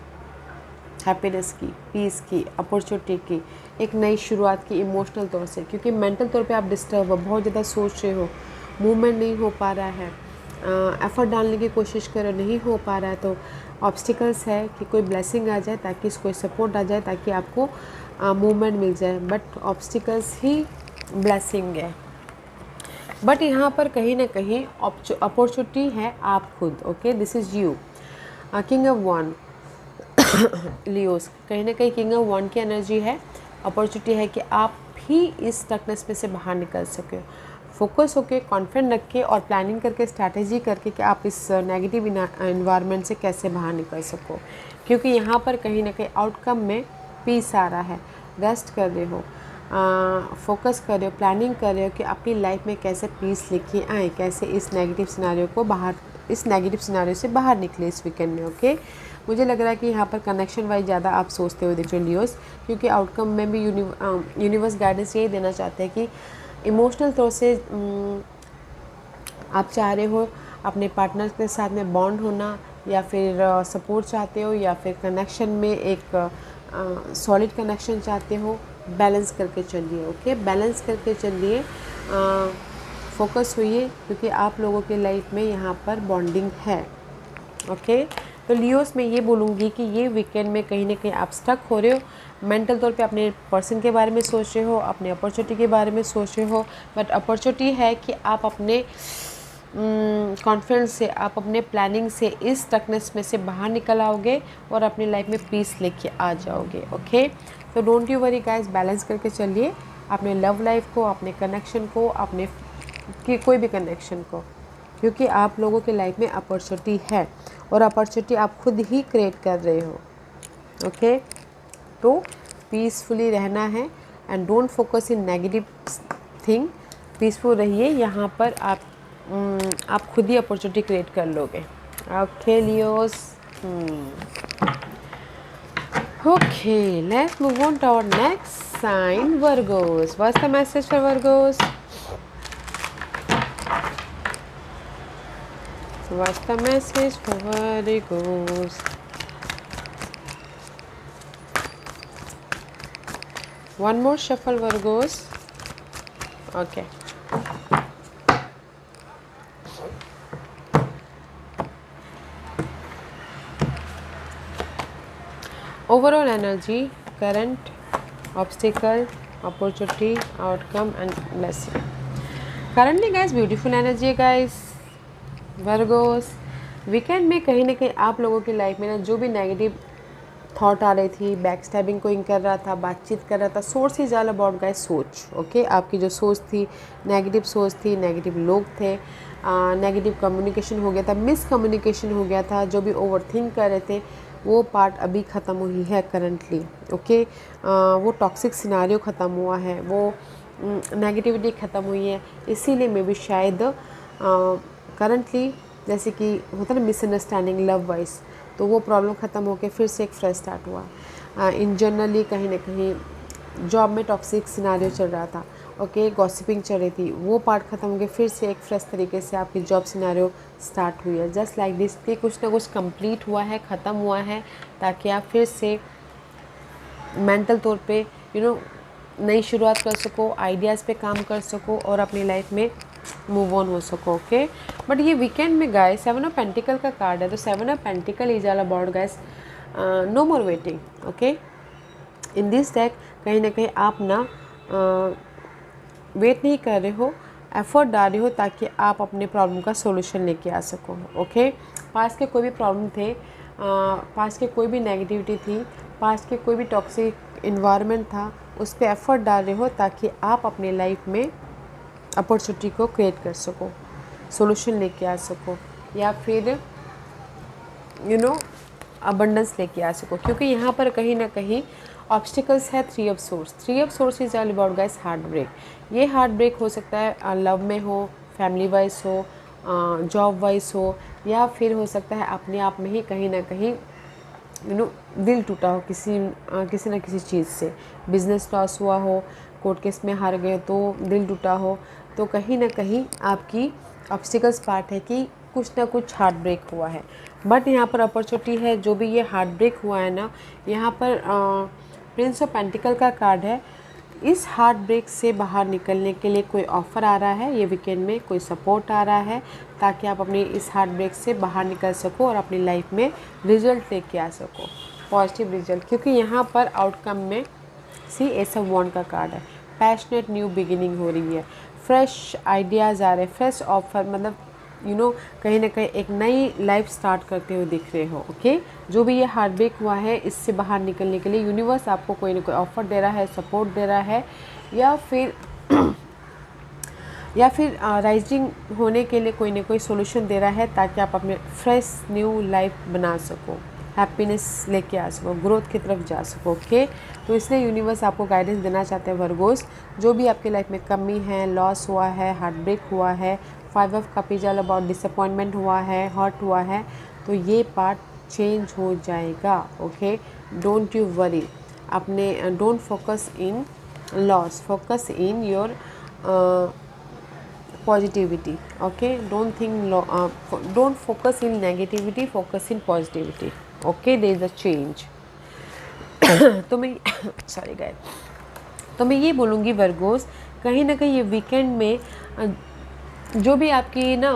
हैप्पीनेस की, पीस की, अपॉर्चुनिटी की, एक नई शुरुआत की इमोशनल तौर से। क्योंकि मेंटल तौर पे आप डिस्टर्ब हो, बहुत ज़्यादा सोच रहे हो, मूवमेंट नहीं हो पा रहा है, एफर्ट डालने की कोशिश करो, नहीं हो पा रहा है, तो ऑब्स्टिकल्स है कि कोई ब्लेसिंग आ जाए, ताकि कोई सपोर्ट आ जाए, ताकि आपको मूवमेंट मिल जाए। बट ऑब्स्टिकल्स ही ब्लेसिंग है। बट यहाँ पर कहीं ना कहीं अपॉर्चुनिटी है आप खुद। Okay, this is you, king of one Leos. कहीं ना कहीं किंग ऑफ वन की एनर्जी है, अपॉर्चुनिटी है कि आप भी इस स्टकनेस में से बाहर निकल सके। फोकस होके, कॉन्फिडेंट रख के और प्लानिंग करके, स्ट्रैटेजी करके कि आप इस नेगेटिव इन्वायरमेंट से कैसे बाहर निकल सको। क्योंकि यहाँ पर कहीं ना कहीं आउटकम में पीस आ रहा है। रेस्ट कर रहे हो, फोकस कर रहे हो, प्लानिंग कर रहे हो कि अपनी लाइफ में कैसे पीस लेके आए, कैसे इस नेगेटिव सिनारियो से बाहर निकले इस वीकेंड में। ओके, मुझे लग रहा है कि यहाँ पर कनेक्शन वाइज ज़्यादा आप सोचते हुए देख रहे हो लियोस, क्योंकि आउटकम में भी यूनिवर्स गाइडेंस यही देना चाहते हैं कि इमोशनल तौर से आप चाह रहे हो अपने पार्टनर के साथ में बॉन्ड होना, या फिर सपोर्ट चाहते हो, या फिर कनेक्शन में एक सॉलिड कनेक्शन चाहते हो। बैलेंस करके चलिए। ओके, बैलेंस करके चलिए, फोकस होइए, क्योंकि आप लोगों के लाइफ में यहाँ पर बॉन्डिंग है। ओके, तो लियोस मैं ये बोलूँगी कि ये वीकेंड में कहीं ना कहीं आप स्टक हो रहे हो, मेंटल तौर पे अपने पर्सन के बारे में सोच रहे हो, अपने अपॉर्चुनिटी के बारे में सोच रहे हो। बट अपॉर्चुनिटी है कि आप अपने कॉन्फिडेंस से, आप अपने प्लानिंग से इस स्टकनेस में से बाहर निकल आओगे और अपनी लाइफ में पीस लेके आ जाओगे। ओके, तो don't you worry guys, balance करके चलिए अपने लव लाइफ को, अपने कनेक्शन को, अपने कोई भी कनेक्शन को, क्योंकि आप लोगों के लाइफ में अपॉर्चुनिटी है और अपॉर्चुनिटी आप खुद ही क्रिएट कर रहे हो। ओके, तो पीसफुली रहना है and don't focus in negative thing. Peaceful रहिए, यहाँ पर आप खुद ही अपॉर्चुनिटी क्रिएट कर लोगे। Okay Leos, okay let's move on to our next sign, Virgos. What's the message for Virgos? What's the message for Virgos? One more shuffle, Virgos. Okay. Overall energy, current, obstacle, opportunity, outcome and blessing. Currently guys, beautiful energy है guys. Virgo's, weekend में कहीं ना कहीं आप लोगों की life में ना जो भी नेगेटिव थॉट आ रही थी, बैक स्टैबिंग कोई कर रहा था, बातचीत कर रहा था, source is all about guys सोच। ओके, आपकी जो सोच थी नेगेटिव सोच थी, नेगेटिव लोग थे, नेगेटिव कम्युनिकेशन हो गया था, मिस कम्युनिकेशन हो गया था, जो भी ओवर थिंक कर रहे थे वो पार्ट अभी ख़त्म हुई है करंटली। ओके, वो टॉक्सिक सिनारियो ख़त्म हुआ है, वो नेगेटिविटी ख़त्म हुई है, इसीलिए मे भी शायद करंटली जैसे कि होता है ना मिसअंडरस्टैंडिंग लव वाइज, तो वो प्रॉब्लम ख़त्म होकर फिर से एक फ्रेश स्टार्ट हुआ। इन जनरली कहीं ना कहीं जॉब में टॉक्सिक सिनारियो चल रहा था, ओके, गॉसिपिंग चल रही थी, वो पार्ट ख़त्म हो गया, फिर से एक फ्रेश तरीके से आपकी जॉब सिनारियो स्टार्ट हुई है। जस्ट लाइक दिस कि कुछ ना कुछ कंप्लीट हुआ है, ख़त्म हुआ है, ताकि आप फिर से मेंटल तौर पे नई शुरुआत कर सको, आइडियाज़ पे काम कर सको और अपनी लाइफ में मूव ऑन हो सको। ओके, बट ये वीकेंड में गाइस 7 ऑफ पेंटिकल का कार्ड है, तो 7 of pentacle is all about guys no more waiting. Okay, in this deck कहीं ना कहीं आप ना वेट नहीं कर रहे हो, एफर्ट डाल रहे हो ताकि आप अपने प्रॉब्लम का सोल्यूशन लेके आ सको। ओके, पास के कोई भी प्रॉब्लम थे, पास के कोई भी नेगेटिविटी थी, पास के कोई भी टॉक्सिक इन्वायरमेंट था, उस पर एफर्ट डाल रहे हो ताकि आप अपने लाइफ में अपॉर्चुनिटी को क्रिएट कर सको, सॉल्यूशन लेके आ सको, या फिर अबंडेंस लेके आ सको। क्योंकि यहाँ पर कहीं ना कहीं ऑब्स्टिकल्स है 3 of swords. 3 of swords is all about guys heart break. ये हार्ट ब्रेक हो सकता है लव में हो, फैमिली वाइज हो, जॉब वाइज हो, या फिर हो सकता है अपने आप में ही कहीं ना कहीं दिल टूटा हो किसी ना किसी चीज़ से, बिजनेस लॉस हुआ हो, कोर्ट केस में हार गए तो दिल टूटा हो, तो कहीं ना कहीं आपकी ऑब्स्टिकल्स पार्ट है कि कुछ ना कुछ हार्ट ब्रेक हुआ है। बट यहाँ पर अपॉर्चुनिटी है, जो भी ये हार्ट ब्रेक हुआ है ना, यहाँ पर प्रिंस ऑफ पेंटिकल का कार्ड है। इस हार्ट ब्रेक से बाहर निकलने के लिए कोई ऑफ़र आ रहा है, ये वीकेंड में कोई सपोर्ट आ रहा है ताकि आप अपनी इस हार्ट ब्रेक से बाहर निकल सको और अपनी लाइफ में रिजल्ट लेके आ सको, पॉजिटिव रिजल्ट। क्योंकि यहाँ पर आउटकम में सी एस ऑफ वॉन्ड का कार्ड है, पैशनेट न्यू बिगिनिंग हो रही है, फ्रेश आइडियाज़ आ रहे हैं, फ्रेश ऑफर, मतलब कहीं ना कहीं एक नई लाइफ स्टार्ट करते हुए दिख रहे हो। ओके, जो भी ये हार्ट ब्रेक हुआ है इससे बाहर निकलने के लिए यूनिवर्स आपको कोई ना कोई ऑफर दे रहा है, सपोर्ट दे रहा है, या फिर राइजिंग होने के लिए कोई ना कोई सोल्यूशन दे रहा है ताकि आप अपने फ्रेश न्यू लाइफ बना सको, हैप्पीनेस लेके आ सको, ग्रोथ की तरफ जा सको। ओके, तो इसलिए यूनिवर्स आपको गाइडेंस देना चाहते हैं वर्गोस, जो भी आपकी लाइफ में कमी है, लॉस हुआ है, हार्ट ब्रेक हुआ है, 5 of cup is all about disappointment हुआ है, हर्ट हुआ है, तो ये पार्ट चेंज हो जाएगा। ओके, डोंट यू वरी, अपने don't focus in loss, focus in your positivity. Okay, don't focus in negativity, focus in positivity. Okay, there is a change. तो मैं सॉरी गाइस, तो मैं ये बोलूँगी वर्गोस, कहीं ना कहीं ये वीकेंड में जो भी आपकी ना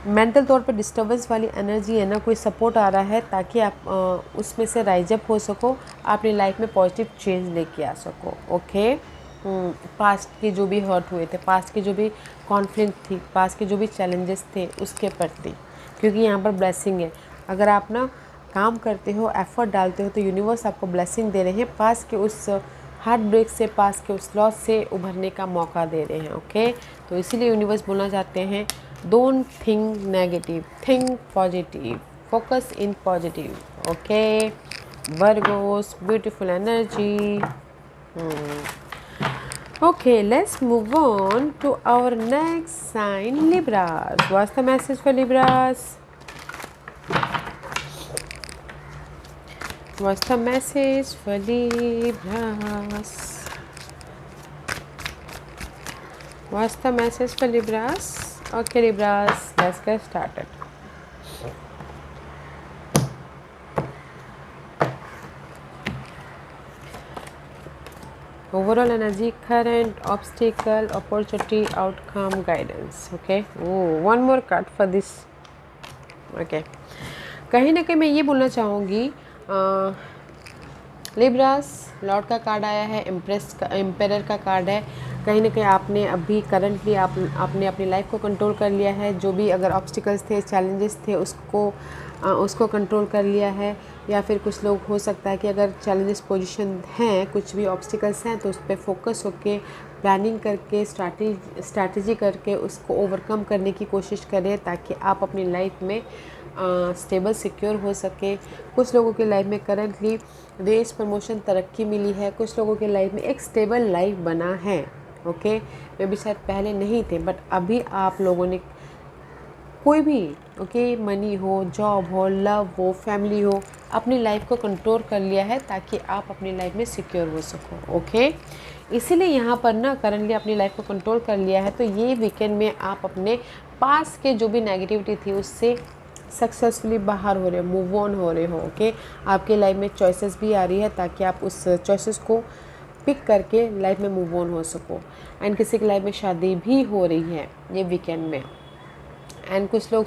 मेंटल तौर पे डिस्टर्बेंस वाली एनर्जी है ना, कोई सपोर्ट आ रहा है ताकि आप उसमें से राइज अप हो सको, अपनी लाइफ में पॉजिटिव चेंज लेके आ सको। ओके, पास्ट के जो भी हर्ट हुए थे, पास्ट के जो भी कॉन्फ्लिक्ट थी, पास्ट के जो भी चैलेंजेस थे उसके प्रति, क्योंकि यहाँ पर ब्लेसिंग है। अगर आप ना काम करते हो, एफर्ट डालते हो, तो यूनिवर्स आपको ब्लेसिंग दे रहे हैं, पास के उस हार्ट ब्रेक से, पास के उस लॉस से उभरने का मौका दे रहे हैं। ओके, तो इसीलिए यूनिवर्स बोलना चाहते हैं, don't think negative, think positive, focus in positive. Okay, Virgos, beautiful energy. Okay, let's move on to our next sign, Libras. What's the message for Libras? What's the message for Libras? What's the message for Libras? Okay, Libras, let's get started. Overall energy, current, obstacle, opportunity, outcome, guidance. Okay. Oh, one more card for this. Okay. कहीं ना कहीं मैं ये बोलना चाहूँगी, Libras, Lord का card आया है, एम्प्रेस का, एम्पेरर का कार्ड है। कहीं ना कहीं आपने अभी करंटली आपने अपनी लाइफ को कंट्रोल कर लिया है। जो भी अगर ऑब्स्टिकल्स थे, चैलेंजेस थे, उसको कंट्रोल कर लिया है। या फिर कुछ लोग हो सकता है कि अगर चैलेंजेस पोजीशन हैं, कुछ भी ऑब्स्टिकल्स हैं, तो उस पर फोकस होके प्लानिंग करके स्ट्रैटेजी करके उसको ओवरकम करने की कोशिश करें, ताकि आप अपनी लाइफ में स्टेबल सिक्योर हो सके। कुछ लोगों की लाइफ में करंटली रेस, प्रमोशन, तरक्की मिली है। कुछ लोगों की लाइफ में एक स्टेबल लाइफ बना है। ओके, वे भी शायद पहले नहीं थे, बट अभी आप लोगों ने कोई भी मनी हो, जॉब हो, लव हो, फैमिली हो, अपनी लाइफ को कंट्रोल कर लिया है, ताकि आप अपनी लाइफ में सिक्योर हो सको। ओके, इसीलिए यहाँ पर ना करंटली अपनी लाइफ को कंट्रोल कर लिया है। तो ये वीकेंड में आप अपने पास के जो भी नेगेटिविटी थी उससे सक्सेसफुली बाहर हो रहे हो, मूव ऑन हो रहे हो। ओके, आपके लाइफ में चॉइसेस भी आ रही है, ताकि आप उस चॉइसेस को पिक करके लाइफ में मूव ऑन हो सको। एंड किसी की लाइफ में शादी भी हो रही है ये वीकेंड में। एंड कुछ लोग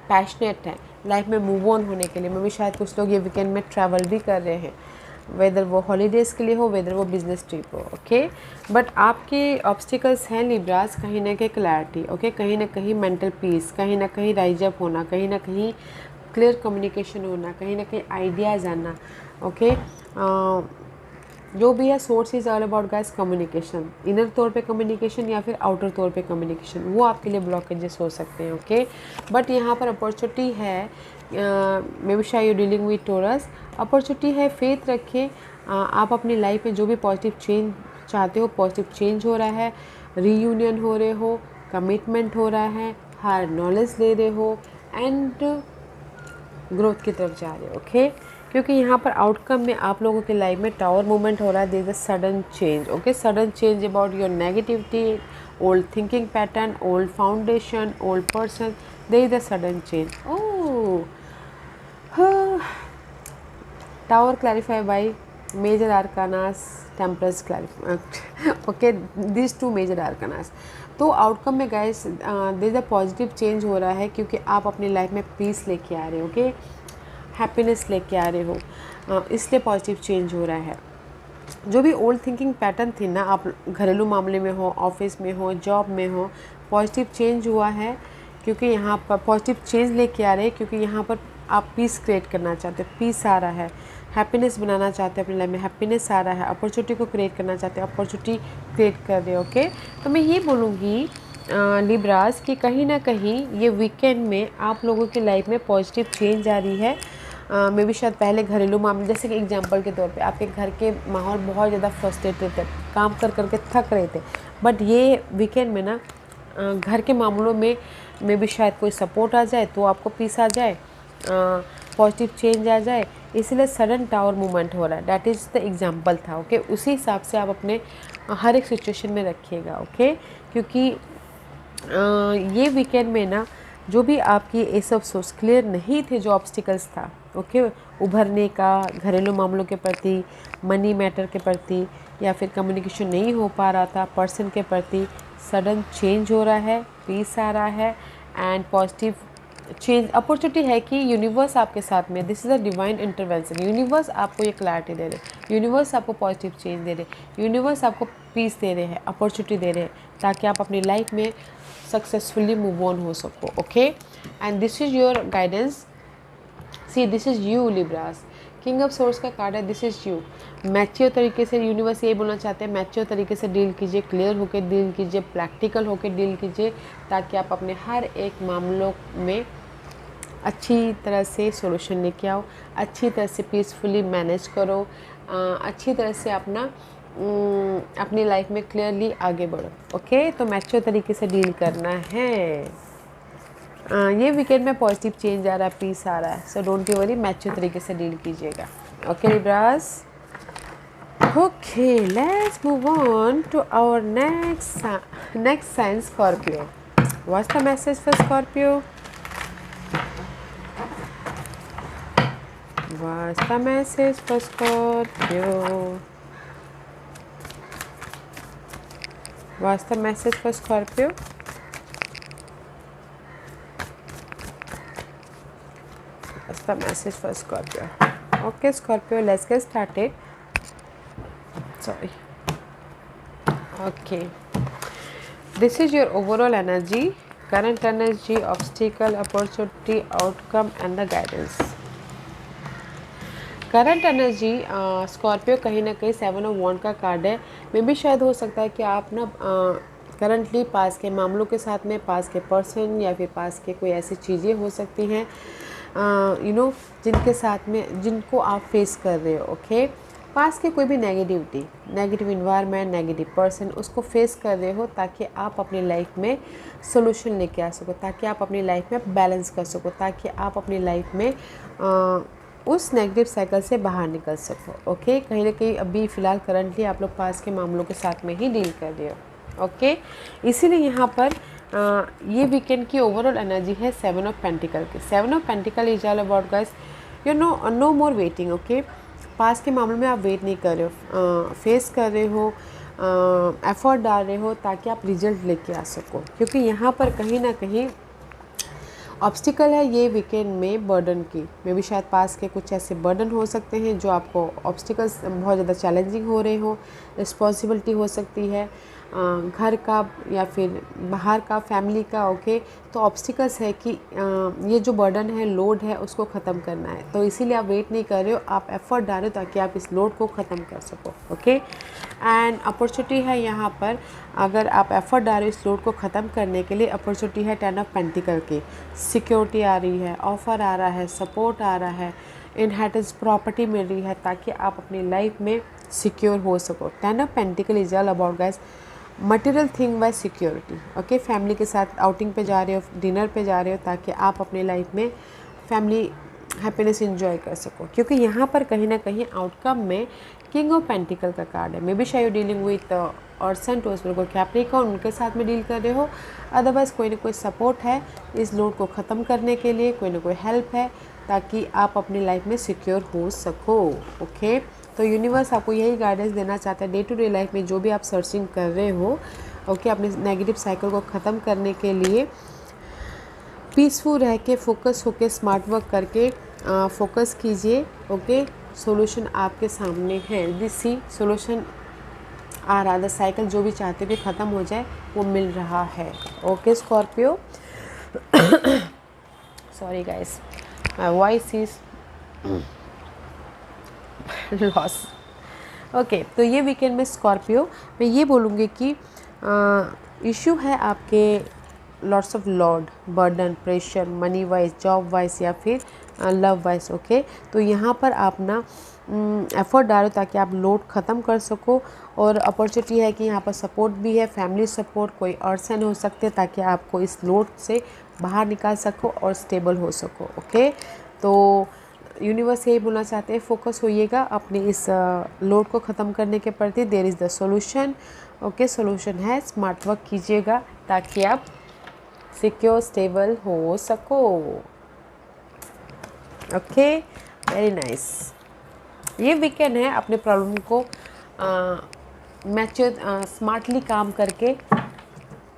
पैशनेट हैं लाइफ में मूव ऑन होने के लिए। मैं भी शायद कुछ लोग ये वीकेंड में ट्रैवल भी कर रहे हैं, वेदर वो हॉलीडेज़ के लिए हो, वेदर वो बिजनेस ट्रिप हो। ओके, बट आपके ऑब्स्टिकल्स हैं लिब्रास, कहीं ना कहीं क्लैरिटी, ओके, कहीं ना कहीं मेंटल पीस, कहीं ना कहीं राइज अप होना, कहीं ना कहीं क्लियर कम्युनिकेशन होना, कहीं ना कहीं आइडियाज़ आना। ओके, जो भी है, source is all about guys communication, inner तौर पे कम्युनिकेशन या फिर आउटर तौर पे कम्युनिकेशन, वो आपके लिए ब्लॉकेजेस हो सकते हैं। ओके, बट यहाँ पर अपॉर्चुनिटी है। मे बी शायद you dealing with Taurus, opportunity है। फेथ रखें, आप अपनी लाइफ में जो भी पॉजिटिव चेंज चाहते हो, पॉजिटिव चेंज हो रहा है, रीयूनियन हो रहे हो, कमिटमेंट हो रहा है, हायर नॉलेज ले रहे हो, एंड ग्रोथ की तरफ जा रहे हो। ओके, क्योंकि यहाँ पर आउटकम में आप लोगों की लाइफ में टावर मूवमेंट हो रहा है। There is a sudden change. Okay, sudden change about your negativity, old thinking pattern, old foundation, old person, there is a sudden change. Oh, tower clarify by major arcanas, temperance clarify. Okay, this two major arcanas. तो outcome में guys there is a positive change हो रहा है, क्योंकि आप अपनी life में piece लेके आ रहे हो। ओके, हैप्पीनेस लेके आ रहे हो, इसलिए पॉजिटिव चेंज हो रहा है। जो भी ओल्ड थिंकिंग पैटर्न थी ना, आप घरेलू मामले में हो, ऑफिस में हो, जॉब में हो, पॉजिटिव चेंज हुआ है, क्योंकि यहाँ पर पॉजिटिव चेंज लेके आ रहे हैं, क्योंकि यहाँ पर आप पीस क्रिएट करना चाहते हो, पीस आ रहा है, हैप्पीनेस बनाना चाहते हो अपनी लाइफ में, हैप्पीनेस आ रहा है, अपॉर्चुनिटी को क्रिएट करना चाहते हो, अपॉर्चुनिटी क्रिएट कर रहे हो। ओके, तो मैं ये बोलूँगी लिब्रास कि कहीं ना कहीं ये वीकेंड में आप लोगों की लाइफ में पॉजिटिव चेंज आ रही है। मे भी शायद पहले घरेलू मामले, जैसे कि एग्जांपल के तौर पे आपके घर के माहौल बहुत ज़्यादा फ्रस्ट्रेटेड थे, काम कर करके थक रहे थे, बट ये वीकेंड में ना घर के मामलों में भी शायद कोई सपोर्ट आ जाए, तो आपको पीस आ जाए, पॉजिटिव चेंज आ जाए, इसलिए सडन टावर मूवमेंट हो रहा है। दैट इज़ द एग्जाम्पल था। ओके, उसी हिसाब से आप अपने हर एक सिचुएशन में रखिएगा। ओके, क्योंकि ये वीकेंड में ना जो भी आपकी ये सब सोर्स क्लियर नहीं थे, जो ऑब्स्टिकल्स था, ओके, उभरने का, घरेलू मामलों के प्रति, मनी मैटर के प्रति, या फिर कम्युनिकेशन नहीं हो पा रहा था पर्सन के प्रति, सडन चेंज हो रहा है, पीस आ रहा है, एंड पॉजिटिव चेंज अपॉर्चुनिटी है कि यूनिवर्स आपके साथ में, this is a divine intervention. Universe आपको ये क्लैरिटी दे रहे, यूनिवर्स आपको पॉजिटिव चेंज दे रहे, यूनिवर्स आपको पीस दे रहे हैं, अपॉर्चुनिटी दे रहे हैं, ताकि आप अपनी लाइफ में सक्सेसफुली मूव ऑन हो सको। Okay, and this is your guidance. See, this is you Libras, king of swords का कार्ड है, दिस इज़ यू। मैच्योर तरीके से यूनिवर्स ये बोलना चाहते हैं, मैच्योर तरीके से डील कीजिए, क्लियर होकर डील कीजिए, प्रैक्टिकल होकर डील कीजिए, ताकि आप अपने हर एक मामलों में अच्छी तरह से सॉल्यूशन लेके आओ, अच्छी तरह से पीसफुली मैनेज करो, अच्छी तरह से अपनी लाइफ में क्लियरली आगे बढ़ो। ओके, तो मैच्योर तरीके से डील करना है। ये वीकेंड में पॉजिटिव चेंज आ रहा है, पीस आ रहा है, सो डोंट वरी, मैच्योर तरीके से डील कीजिएगा। Okay Libras, okay let's move on to our next sign Scorpio. What's the message for Scorpio? What's the message for Scorpio? What's the message for Scorpio? What's the message for Scorpio? Okay, Scorpio, let's get started. Sorry. Okay. This is your overall energy, current energy, obstacle, opportunity, outcome, and the guidance. Current energy Scorpio कहीं ना कहीं 7 of वॉन्ड का card है। मे भी शायद हो सकता है कि आप ना करंटली पास के मामलों के साथ में, पास के पर्सन या फिर पास के कोई ऐसी चीज़ें हो सकती हैं जिनके साथ में जिनको आप फेस कर रहे हो। ओके, पास के कोई भी negativity, negative environment, negative person, उसको फेस कर रहे हो ताकि आप अपनी लाइफ में सोल्यूशन लेके आ सको, ताकि आप अपनी लाइफ में बैलेंस कर सको, ताकि आप अपनी लाइफ में उस नेगेटिव साइकिल से बाहर निकल सको। ओके, कहीं ना कहीं अभी फ़िलहाल करंटली आप लोग पास के मामलों के साथ में ही डील कर रहे हो। ओके, इसीलिए यहाँ पर ये वीकेंड की ओवरऑल एनर्जी है 7 ऑफ पेंटिकल की। 7 of pentacle is all about guys no more waiting. Okay, पास के मामलों में आप वेट नहीं कर रहे हो, फेस कर रहे हो, एफर्ट डाल रहे हो ताकि आप रिजल्ट लेके आ सको, क्योंकि यहाँ पर कहीं ना कहीं ऑब्स्टिकल है ये वीकेंड में बर्डन की। मे भी शायद पास के कुछ ऐसे बर्डन हो सकते हैं जो आपको ऑब्स्टिकल्स बहुत ज़्यादा चैलेंजिंग हो रहे हो, रिस्पॉन्सिबिलिटी हो सकती है घर का या फिर बाहर का, फैमिली का। ओके, तो ऑब्स्टिकल्स है कि ये जो बर्डन है, लोड है, उसको ख़त्म करना है, तो इसीलिए आप वेट नहीं कर रहे हो, आप एफर्ट डाल रहे हो ताकि आप इस लोड को ख़त्म कर सको। ओके, एंड अपॉर्चुनिटी है यहाँ पर, अगर आप एफर्ट डाल रहे हो इस लोड को ख़त्म करने के लिए, अपॉर्चुनिटी है 10 ऑफ पेंटिकल की। सिक्योरिटी आ रही है, ऑफ़र आ रहा है, सपोर्ट आ रहा है, इनहेरिटेंस प्रॉपर्टी मिल रही है ताकि आप अपनी लाइफ में सिक्योर हो सको। 10 of pentacle is all about guys material thing bye security. Okay, family के साथ आउटिंग पे जा रहे हो, डिनर पे जा रहे हो ताकि आप अपनी लाइफ में फैमिली हैप्पीनेस एंजॉय कर सको, क्योंकि यहाँ पर कहीं ना कहीं आउटकम में किंग ऑफ पेंटिकल का कार्ड है। मे बी शायद डीलिंग विथ ऑर्सन टू कोई कैप्रिकॉर्न, उनके साथ में डील कर रहे हो, अदरवाइज़ कोई ना कोई सपोर्ट है इस लोड को ख़त्म करने के लिए, कोई ना कोई हेल्प है ताकि आप अपनी लाइफ में सिक्योर हो सको। ओके, तो यूनिवर्स आपको यही गाइडेंस देना चाहता है डे टू डे लाइफ में जो भी आप सर्चिंग कर रहे हो। ओके, अपने नेगेटिव साइकिल को ख़त्म करने के लिए पीसफुल रह के, फोकस होके, स्मार्ट वर्क करके फोकस कीजिए। ओके, सॉल्यूशन आपके सामने है, दिस सी सॉल्यूशन आ रहा, द साइकिल जो भी चाहते हो कि ख़त्म हो जाए वो मिल रहा है। Okay Scorpio, sorry guys, my voice is loss. Okay, तो ये वीकेंड में स्कॉर्पियो मैं ये बोलूँगी कि इशू है आपके lots of Lord, burden, pressure, money wise, job wise या फिर लव वाइज। ओके, तो यहाँ पर आप ना एफर्ट डालो ताकि आप लोड ख़त्म कर सको, और अपॉर्चुनिटी है कि यहाँ पर सपोर्ट भी है, फैमिली सपोर्ट, कोई अर्सन हो सकते हैं ताकि आपको इस लोड से बाहर निकाल सको और स्टेबल हो सको। ओके, तो यूनिवर्स यही बोलना चाहते हैं, फोकस होइएगा अपने इस लोड को ख़त्म करने के प्रति, there is the solution. Okay, solution है, स्मार्ट वर्क कीजिएगा ताकि आप सिक्योर, स्टेबल हो सको। Okay, very nice. ये वीकेंड है अपने प्रॉब्लम को मैच्योर स्मार्टली काम करके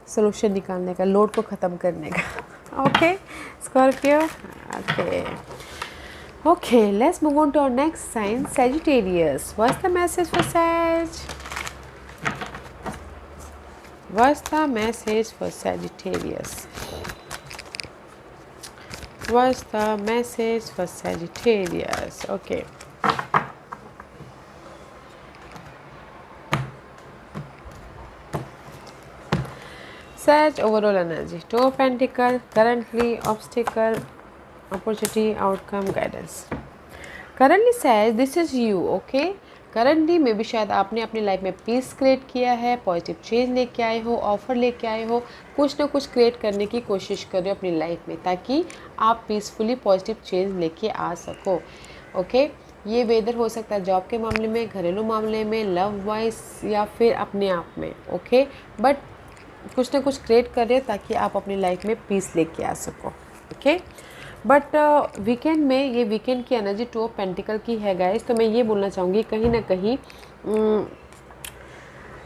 सॉल्यूशन निकालने का, लोड को ख़त्म करने का। Okay Scorpio, okay let's move on to our next sign, Sagittarius. What's the message for Sag? What's the message for Sagittarius? What's the message for Sagittarius? Okay. Sag overall energy, Two of Pentacles, currently obstacle, opportunity, outcome, guidance. Currently says this is you, okay? Currently में भी शायद आपने अपनी life में piece create किया है, positive change लेके आए हो, ऑफ़र लेके आए हो, कुछ ना कुछ क्रिएट करने की कोशिश कर रहे हो अपनी लाइफ में ताकि आप पीसफुली पॉजिटिव चेंज लेके आ सको, ओके? ये वेदर हो सकता है जॉब के मामले में, घरेलू मामले में, लव वाइज या फिर अपने आप में, ओके? बट कुछ ना कुछ क्रिएट कर रहे हो ताकि आप अपनी लाइफ में पीस लेके आ सको, ओके? बट वीकेंड में ये वीकेंड की एनर्जी 2 ऑफ पेंटिकल की है गाइस, तो मैं ये बोलना चाहूँगी कहीं ना कहीं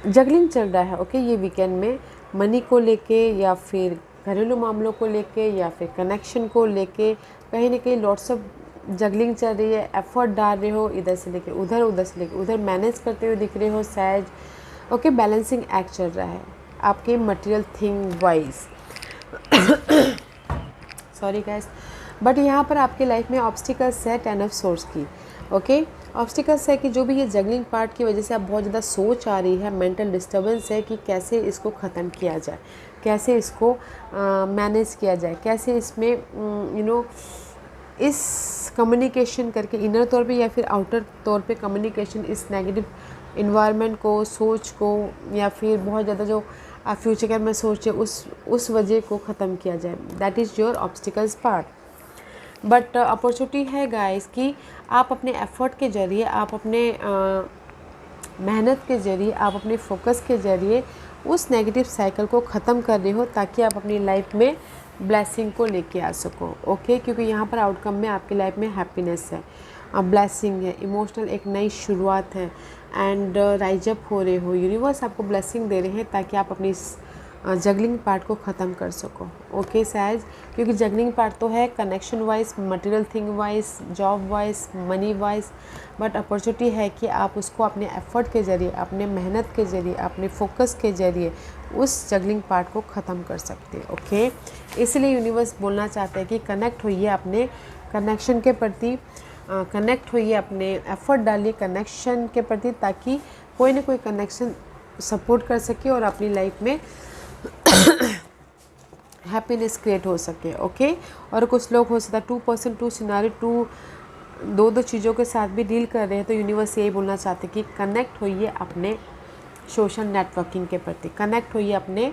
जगलिंग चल रहा है, ओके? ये वीकेंड में मनी को लेके या फिर घरेलू मामलों को लेके या फिर कनेक्शन को लेके कहीं ना कहीं लॉट्स ऑफ जगलिंग चल रही है, एफर्ट डाल रहे हो, इधर से लेके उधर से लेके उधर मैनेज करते हुए दिख रहे हो सहज, ओके? बैलेंसिंग एक्ट चल रहा है आपके material thing wise, sorry guys, but यहाँ पर आपके लाइफ में ऑब्स्टिकल्स है 10 ऑफ सोर्स की, ओके? ऑब्स्टिकल्स है कि जो भी ये जगलिंग पार्ट की वजह से आप बहुत ज़्यादा सोच आ रही है, मेंटल डिस्टर्बेंस है कि कैसे इसको ख़त्म किया जाए, कैसे इसको मैनेज किया जाए, कैसे इसमें इस कम्युनिकेशन करके इनर तौर पे या फिर आउटर तौर पे कम्युनिकेशन इस नेगेटिव इन्वायरमेंट को, सोच को या फिर बहुत ज़्यादा जो आप फ्यूचर में सोचे उस वजह को ख़त्म किया जाए। That is your obstacles part. But opportunity है गाइस कि आप अपने एफर्ट के ज़रिए, आप अपने मेहनत के ज़रिए, आप अपने फोकस के ज़रिए उस नेगेटिव साइकिल को ख़त्म कर रहे हो ताकि आप अपनी लाइफ में ब्लेसिंग को लेके आ सको, ओके? क्योंकि यहाँ पर आउटकम में आपकी लाइफ में हैप्पीनेस है, ब्लेसिंग है, इमोशनल एक नई शुरुआत है एंड राइज अप हो रहे हो। यूनिवर्स आपको ब्लेसिंग दे रहे हैं ताकि आप अपनी जगलिंग पार्ट को ख़त्म कर सको, ओके सहज? क्योंकि जगलिंग पार्ट तो है connection wise, material thing wise, job wise, money wise, but opportunity है कि आप उसको अपने एफर्ट के ज़रिए, अपने मेहनत के ज़रिए, अपने फोकस के ज़रिए उस जगलिंग पार्ट को ख़त्म कर सकते हैं, ओके? इसलिए यूनिवर्स बोलना चाहते हैं कि कनेक्ट होइए अपने कनेक्शन के प्रति, कनेक्ट होइए, अपने एफर्ट डालिए कनेक्शन के प्रति ताकि कोई ना कोई कनेक्शन सपोर्ट कर सके और अपनी लाइफ में हैप्पीनेस क्रिएट हो सके, ओके? और कुछ लोग हो सकता है 2% 2 सिनारियो 2 चीज़ों के साथ भी डील कर रहे हैं, तो यूनिवर्स यही बोलना चाहते हैं कि कनेक्ट होइए अपने सोशल नेटवर्किंग के प्रति, कनेक्ट होइए अपने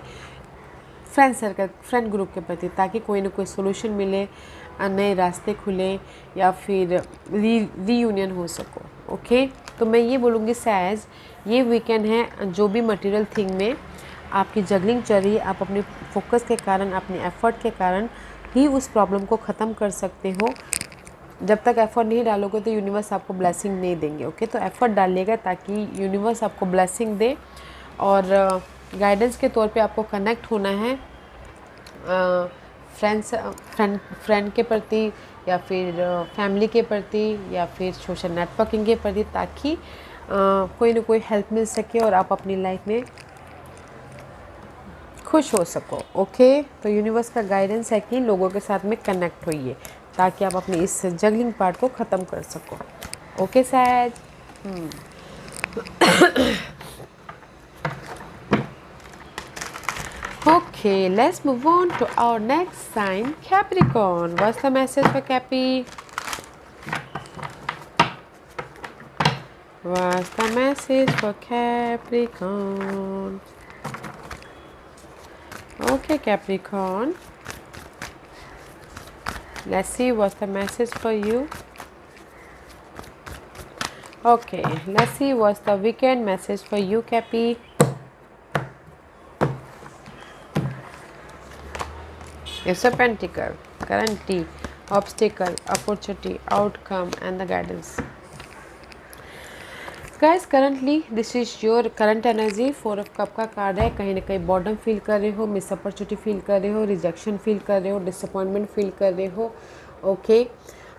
फ्रेंड सर्कल, फ्रेंड ग्रुप के प्रति ताकि कोई ना कोई सोल्यूशन मिले, नए रास्ते खुले या फिर रीयूनियन हो सको, ओके? तो मैं ये बोलूँगी सहज ये वीकेंड है जो भी मटेरियल थिंग में आपकी जगलिंग चल रही है, आप अपने फोकस के कारण, अपने एफर्ट के कारण ही उस प्रॉब्लम को ख़त्म कर सकते हो। जब तक एफर्ट नहीं डालोगे तो यूनिवर्स आपको ब्लेसिंग नहीं देंगे, ओके? तो एफर्ट डालिएगा ताकि यूनिवर्स आपको ब्लेसिंग दे। और गाइडेंस के तौर पे आपको कनेक्ट होना है फ्रेंड के प्रति या फिर फैमिली के प्रति या फिर सोशल नेटवर्किंग के प्रति ताकि कोई ना कोई हेल्प मिल सके और आप अपनी लाइफ में खुश हो सको, ओके? तो यूनिवर्स का गाइडेंस है कि लोगों के साथ में कनेक्ट होइए ताकि आप अपनी इस जगलिंग पार्ट को ख़त्म कर सको, ओके सहज? Okay, let's move on to our next sign, Capricorn. What's the message for Capi? What's the message for Capricorn? Okay, Capricorn. Let's see what's the message for you. Okay, let's see what's the weekend message for you, Capi. It's a pentacle, currently, obstacle, opportunity, outcome and the guidance. Guys, currently this is your current energy। 4 of cup का card है। कहीं ना कहीं boredom feel कर रहे हो, miss opportunity feel कर रहे हो, रिजेक्शन फील कर रहे हो, डिसअपॉइंटमेंट फील कर रहे हो, ओके?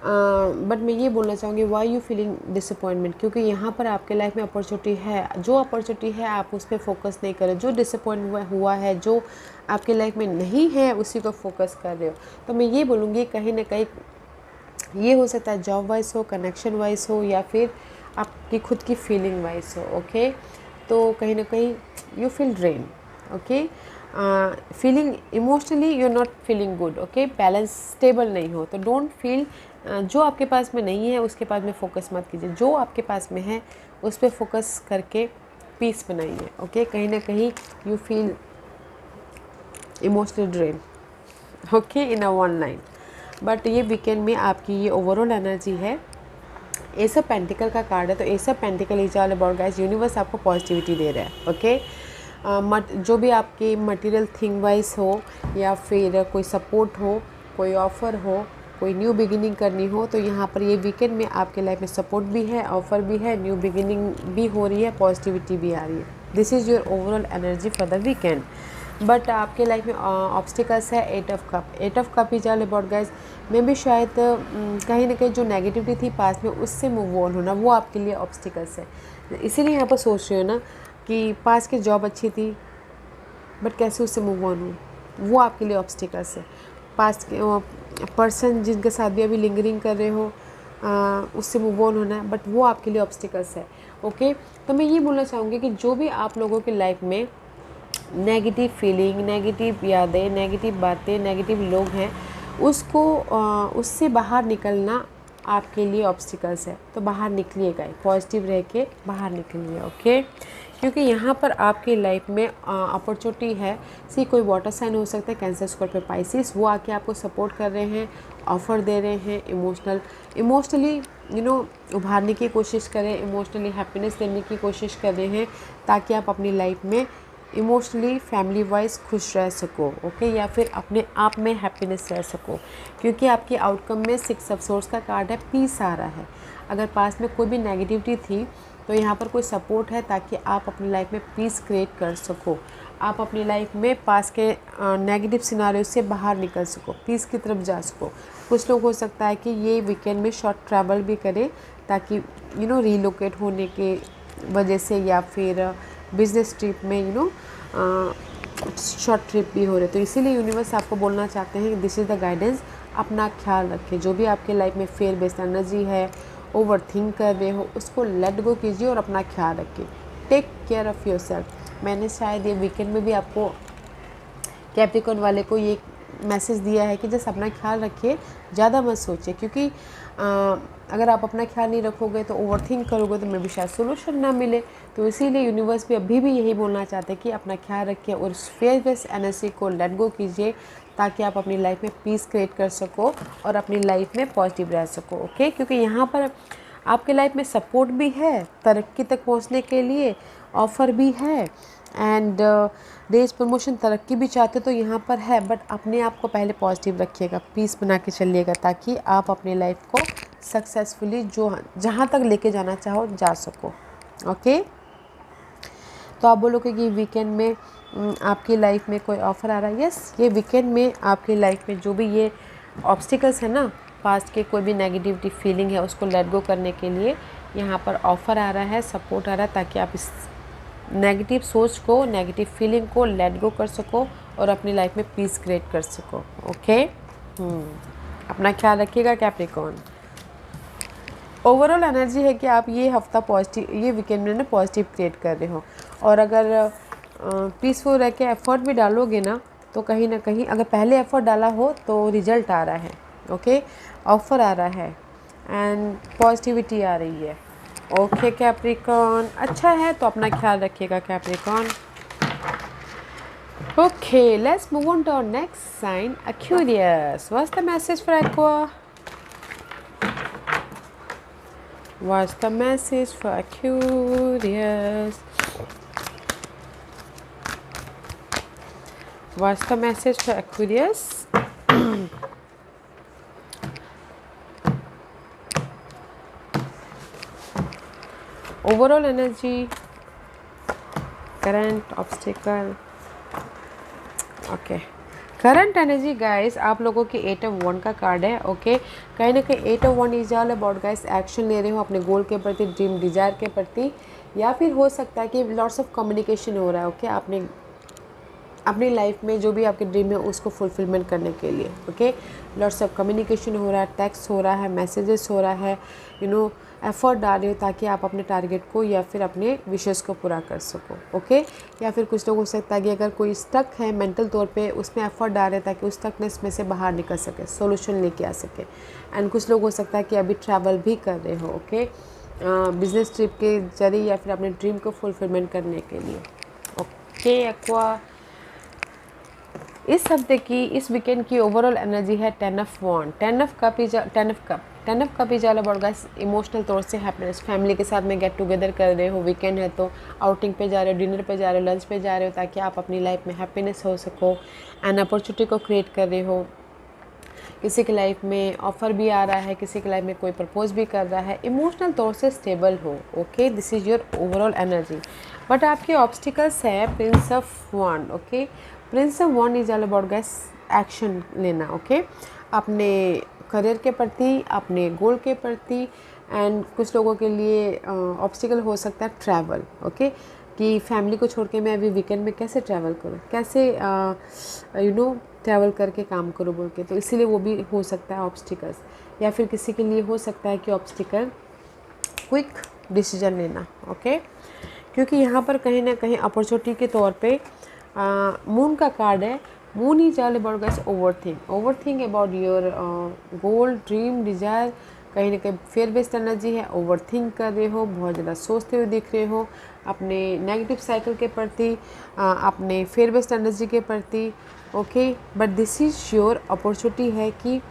बट मैं ये बोलना चाहूँगी वाई यू फीलिंग डिसअपॉइंटमेंट, क्योंकि यहाँ पर आपके लाइफ में अपॉर्चुनिटी है, जो अपॉर्चुनिटी है आप उस पर फोकस नहीं कर रहे, जो डिसअपॉइंट हुआ है, जो आपके लाइफ में नहीं है उसी को फोकस कर रहे हो। तो मैं ये बोलूँगी कहीं ना कहीं ये हो सकता है जॉब वाइज हो, कनेक्शन वाइज हो या फिर आपकी खुद की फीलिंग वाइज हो, ओके? तो कहीं ना कहीं you feel drain, okay? Feeling emotionally you are not feeling good, okay, balance stable नहीं हो, तो डोंट फील जो आपके पास में नहीं है उसके पास में फोकस मत कीजिए, जो आपके पास में है उस पर फोकस करके पीस बनाइए, ओके। कहीं ना कहीं you feel emotional drain, okay, in a one line. But ये वीकेंड में आपकी ये ओवरऑल एनर्जी है। एस ऑफ पेंटिकल का कार्ड है, तो S of pentacle is all about guys, universe आपको पॉजिटिविटी दे रहा है, ओके। जो भी आपकी मटेरियल थिंग वाइज हो या फिर कोई सपोर्ट हो, कोई ऑफ़र हो, कोई न्यू बिगिनिंग करनी हो, तो यहाँ पर ये वीकेंड में आपके लाइफ में सपोर्ट भी है, ऑफ़र भी है, न्यू बिगिनिंग भी हो रही है, पॉजिटिविटी भी आ रही है। This is your overall energy for the weekend. But आपके लाइफ में ऑब्स्टिकल्स है, 8 of cup. 8 of cup is all about guys, मैं भी शायद कहीं ना कहीं जो नेगेटिविटी थी पास में उससे मूव ऑन होना, वो आपके लिए ऑब्स्टिकल्स है। इसीलिए यहाँ पर सोच रही हो ना कि पास की जॉब अच्छी थी बट कैसे उससे मूव ऑन हो, वो आपके लिए ऑब्स्टिकल्स है। पास के पर्सन जिनके साथ भी अभी लिंगरिंग कर रहे हो उससे मूव ऑन होना है, बट वो आपके लिए ऑब्स्टिकल्स है, ओके। तो मैं ये बोलना चाहूँगी कि जो भी आप लोगों की लाइफ में नेगेटिव फीलिंग, नेगेटिव यादें, नेगेटिव बातें, नेगेटिव लोग हैं, उसको उससे बाहर निकलना आपके लिए ऑब्स्टिकल्स है, तो बाहर निकलिएगा, पॉजिटिव रह के बाहर निकलिए, ओके। क्योंकि यहाँ पर आपकी लाइफ में अपॉर्चुनिटी है। कोई वाटर साइन हो सकता है, कैंसर, स्कॉर्पियो, पाइसिस, वो आके आपको सपोर्ट कर रहे हैं, ऑफ़र दे रहे हैं, इमोशनली उभारने की कोशिश करें, इमोशनली हैप्पीनेस देने की कोशिश कर रहे हैं, ताकि आप अपनी लाइफ में इमोशनली फैमिली वाइज खुश रह सको, ओके, या फिर अपने आप में हैप्पीनेस रह सको। क्योंकि आपके आउटकम में 6 ऑफ सोर्स का कार्ड है, पीस आ रहा है। अगर पास में कोई भी नेगेटिविटी थी तो यहाँ पर कोई सपोर्ट है, ताकि आप अपनी लाइफ में पीस क्रिएट कर सको, आप अपनी लाइफ में पास के नेगेटिव सिनारियो से बाहर निकल सको, पीस की तरफ जा सको। कुछ लोग हो सकता है कि ये वीकेंड में शॉर्ट ट्रैवल भी करें, ताकि रीलोकेट होने के वजह से, या फिर बिजनेस ट्रिप में शॉर्ट ट्रिप भी हो रहे, तो इसीलिए यूनिवर्स आपको बोलना चाहते हैं कि दिस इज़ द गाइडेंस, अपना ख्याल रखें। जो भी आपके लाइफ में फेयर बेस्ड एनर्जी है, ओवर थिंक कर रहे हो, उसको लेट गो कीजिए और अपना ख्याल रखिए। Take care of your self. मैंने शायद ये वीकेंड में भी आपको कैप्रिकॉर्न वाले को ये मैसेज दिया है कि जस्ट अपना ख्याल रखिए, ज़्यादा मत सोचिए, क्योंकि अगर आप अपना ख्याल नहीं रखोगे तो ओवर थिंक करोगे तो मे भी शायद सोल्यूशन ना मिले। तो इसीलिए यूनिवर्स भी अभी भी यही बोलना चाहते हैं कि अपना ख्याल रखिए और उस फेयर बेस्ड एनर्जी को लेट गो कीजिए, ताकि आप अपनी लाइफ में पीस क्रिएट कर सको और अपनी लाइफ में पॉजिटिव रह सको, ओके। क्योंकि यहाँ पर आपके लाइफ में सपोर्ट भी है, तरक्की तक पहुँचने के लिए ऑफ़र भी है, एंड रेज प्रमोशन, तरक्की भी चाहते तो यहाँ पर है। बट अपने आप को पहले पॉजिटिव रखिएगा, पीस बना के चलिएगा, ताकि आप अपनी लाइफ को सक्सेसफुली जहाँ तक लेके जाना चाहो जा सको, ओके। तो आप बोलोगे कि वीकेंड में आपकी लाइफ में कोई ऑफ़र आ रहा है। यस, ये वीकेंड में आपकी लाइफ में जो भी ये ऑब्स्टिकल्स है ना, पास्ट के कोई भी नेगेटिविटी फीलिंग है, उसको लेट गो करने के लिए यहाँ पर ऑफ़र आ रहा है, सपोर्ट आ रहा है, ताकि आप इस नेगेटिव सोच को, नेगेटिव फीलिंग को लेट गो कर सको और अपनी लाइफ में पीस क्रिएट कर सको, ओके। अपना ख्याल रखिएगा कैप्रिकॉर्न। ओवरऑल एनर्जी है कि आप ये हफ्ता पॉजिटिव, ये वीकेंड में ना पॉजिटिव क्रिएट कर रहे हो, और अगर पीसफुल रह के एफर्ट भी डालोगे ना, तो कहीं ना कहीं अगर पहले एफर्ट डाला हो तो रिजल्ट आ रहा है, ओके, ऑफ़र आ रहा है एंड पॉजिटिविटी आ रही है, ओके कैप्रिकॉर्न। अच्छा है, तो अपना ख्याल रखिएगा Capricorn. Okay, let's move on to our next sign, Aquarius. What's the message for Aqua? What's the message for Aquarius? What's the message for Aquarius? Overall energy, current, obstacle. Okay. Current energy guys, आप लोगों की 8 of one का card है, okay. कहीं ना कहीं 8 of one is all about guys action ले रहे हो अपने गोल के प्रति, ड्रीम डिज़ायर के प्रति, या फिर हो सकता है कि लॉट्स ऑफ कम्युनिकेशन हो रहा है, ओके। आपने अपनी लाइफ में जो भी आपके ड्रीम है उसको फुलफिलमेंट करने के लिए, ओके। लॉट्स ऑफ कम्युनिकेशन हो रहा है, टेक्स्ट हो रहा है, मैसेजेस हो रहा है, एफर्ट डाल रहे हो ताकि आप अपने टारगेट को या फिर अपने विशेष को पूरा कर सको। ओके, या फिर कुछ लोग हो सकता है कि अगर कोई स्टक है मेंटल तौर पे, उसमें एफर्ट डाल रहे हैं ताकि उस स्टकनेस में से बाहर निकल सके, सोल्यूशन लेके आ सके। एंड कुछ लोग हो सकता है कि अभी ट्रैवल भी कर रहे हो, ओके, बिजनेस ट्रिप के जरिए या फिर अपने ड्रीम को फुलफिलमेंट करने के लिए। ओके एक्वा, इस हफ्ते की, इस वीकेंड की ओवरऑल एनर्जी है 10 ऑफ वॉन्ड, 10 ऑफ कप ही ज़्यादा बढ़ गया। इमोशनल तौर से हैप्पीनेस, फैमिली के साथ में गेट टुगेदर कर रहे हो, वीकेंड है तो आउटिंग पे जा रहे हो, डिनर पे जा रहे हो, लंच पे जा रहे हो ताकि आप अपनी लाइफ में हैप्पीनेस हो सको, एन अपॉर्चुनिटी को क्रिएट कर रहे हो। किसी की लाइफ में ऑफ़र भी आ रहा है, किसी की लाइफ में कोई प्रपोज भी कर रहा है, इमोशनल तौर से स्टेबल हो। Okay, this is your overall energy. But आपके ऑब्स्टिकल्स है prince of wand. Okay, prince of wand is all about guys action लेना। ओके, अपने करियर के प्रति, अपने गोल के प्रति। एंड कुछ लोगों के लिए ऑब्स्टिकल हो सकता है ट्रैवल। ओके, कि फैमिली को छोड़ के मैं अभी वीकेंड में कैसे ट्रैवल करूँ, कैसे ट्रैवल करके काम करूँ बोल के, तो इसीलिए वो भी हो सकता है ऑब्स्टिकल्स। या फिर किसी के लिए हो सकता है कि ऑब्स्टिकल क्विक डिसीजन लेना। ओके, क्योंकि यहाँ पर कहीं ना कहीं अपॉर्चुनिटी के तौर पे मून का कार्ड है। Moon is all about guys overthink about your goal, dream, desire. कहीं ना कहीं फेयर बेस्ड एनर्जी है, ओवरथिंक कर रहे हो, बहुत ज़्यादा सोचते हुए दिख रहे हो अपने नेगेटिव साइकिल के प्रति, अपने फेयर बेस्ड एनर्जी के प्रति। Okay, but this is your opportunity है कि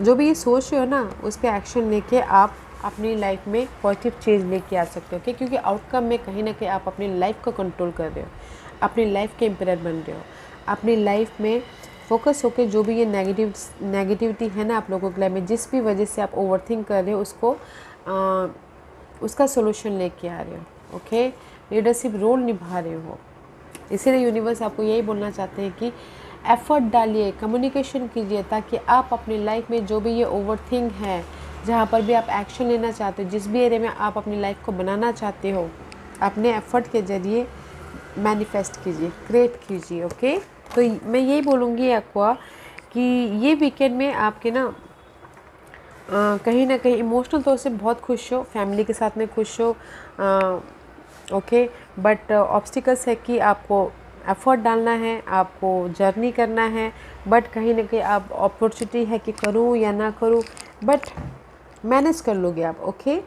जो भी ये सोच रहे हो ना, उस पर एक्शन लेके आप अपनी लाइफ में पॉजिटिव चेंज लेके आ सकते हो। क्योंकि आउटकम में कहीं ना कहीं आप अपनी लाइफ को कंट्रोल कर रहे हो, अपनी लाइफ के एम्पायर बन रहे हो, अपनी लाइफ में फोकस होकर जो भी ये नेगेटिविटी है ना आप लोगों के लाइफ में, जिस भी वजह से आप ओवरथिंक कर रहे हो, उसको उसका सोल्यूशन लेके आ रहे हो। ओके, लीडरशिप रोल निभा रहे हो। इसीलिए यूनिवर्स आपको यही बोलना चाहते हैं कि एफर्ट डालिए, कम्युनिकेशन कीजिए, ताकि आप अपनी लाइफ में जो भी ये ओवरथिंक है, जहाँ पर भी आप एक्शन लेना चाहते हो, जिस भी एरिया में आप अपनी लाइफ को बनाना चाहते हो, अपने एफर्ट के ज़रिए मैनिफेस्ट कीजिए, क्रिएट कीजिए। ओके, तो मैं यही बोलूँगी एक्वा कि ये वीकेंड में आपके ना कहीं ना कहीं इमोशनल तौर से बहुत खुश हो, फैमिली के साथ में खुश हो। ओके, बट ऑब्स्टिकल्स है कि आपको एफर्ट डालना है, आपको जर्नी करना है, बट कहीं ना कहीं आप अपॉर्चुनिटी है कि करूँ या ना करूँ, बट मैनेज कर लोगे आप। ओके,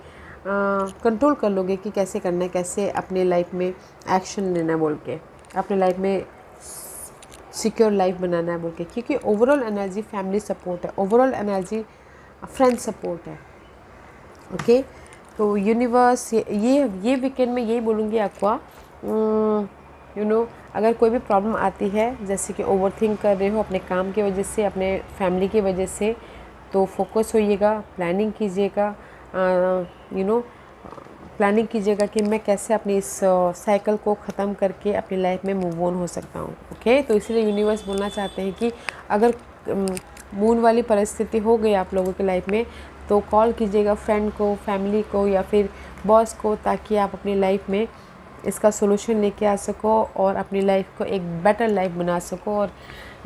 कंट्रोल कर लोगे कि कैसे करना है, कैसे अपने लाइफ में एक्शन लेना है बोल के, अपने लाइफ में सिक्योर लाइफ बनाना है बोल के। क्योंकि ओवरऑल एनर्जी फैमिली सपोर्ट है, ओवरऑल एनर्जी फ्रेंड सपोर्ट है। ओके, तो यूनिवर्स ये वीकेंड में यही बोलूँगी आपको, अगर कोई भी प्रॉब्लम आती है, जैसे कि ओवरथिंक कर रहे हो अपने काम की वजह से, अपने फैमिली की वजह से, तो फोकस होइएगा, प्लानिंग कीजिएगा, प्लानिंग कीजिएगा कि मैं कैसे अपनी इस साइकिल को ख़त्म करके अपनी लाइफ में मूव ऑन हो सकता हूँ। ओके, तो इसलिए यूनिवर्स बोलना चाहते हैं कि अगर मून वाली परिस्थिति हो गई आप लोगों की लाइफ में, तो कॉल कीजिएगा फ्रेंड को, फैमिली को या फिर बॉस को, ताकि आप अपनी लाइफ में इसका सोल्यूशन लेके आ सको और अपनी लाइफ को एक बेटर लाइफ बना सको और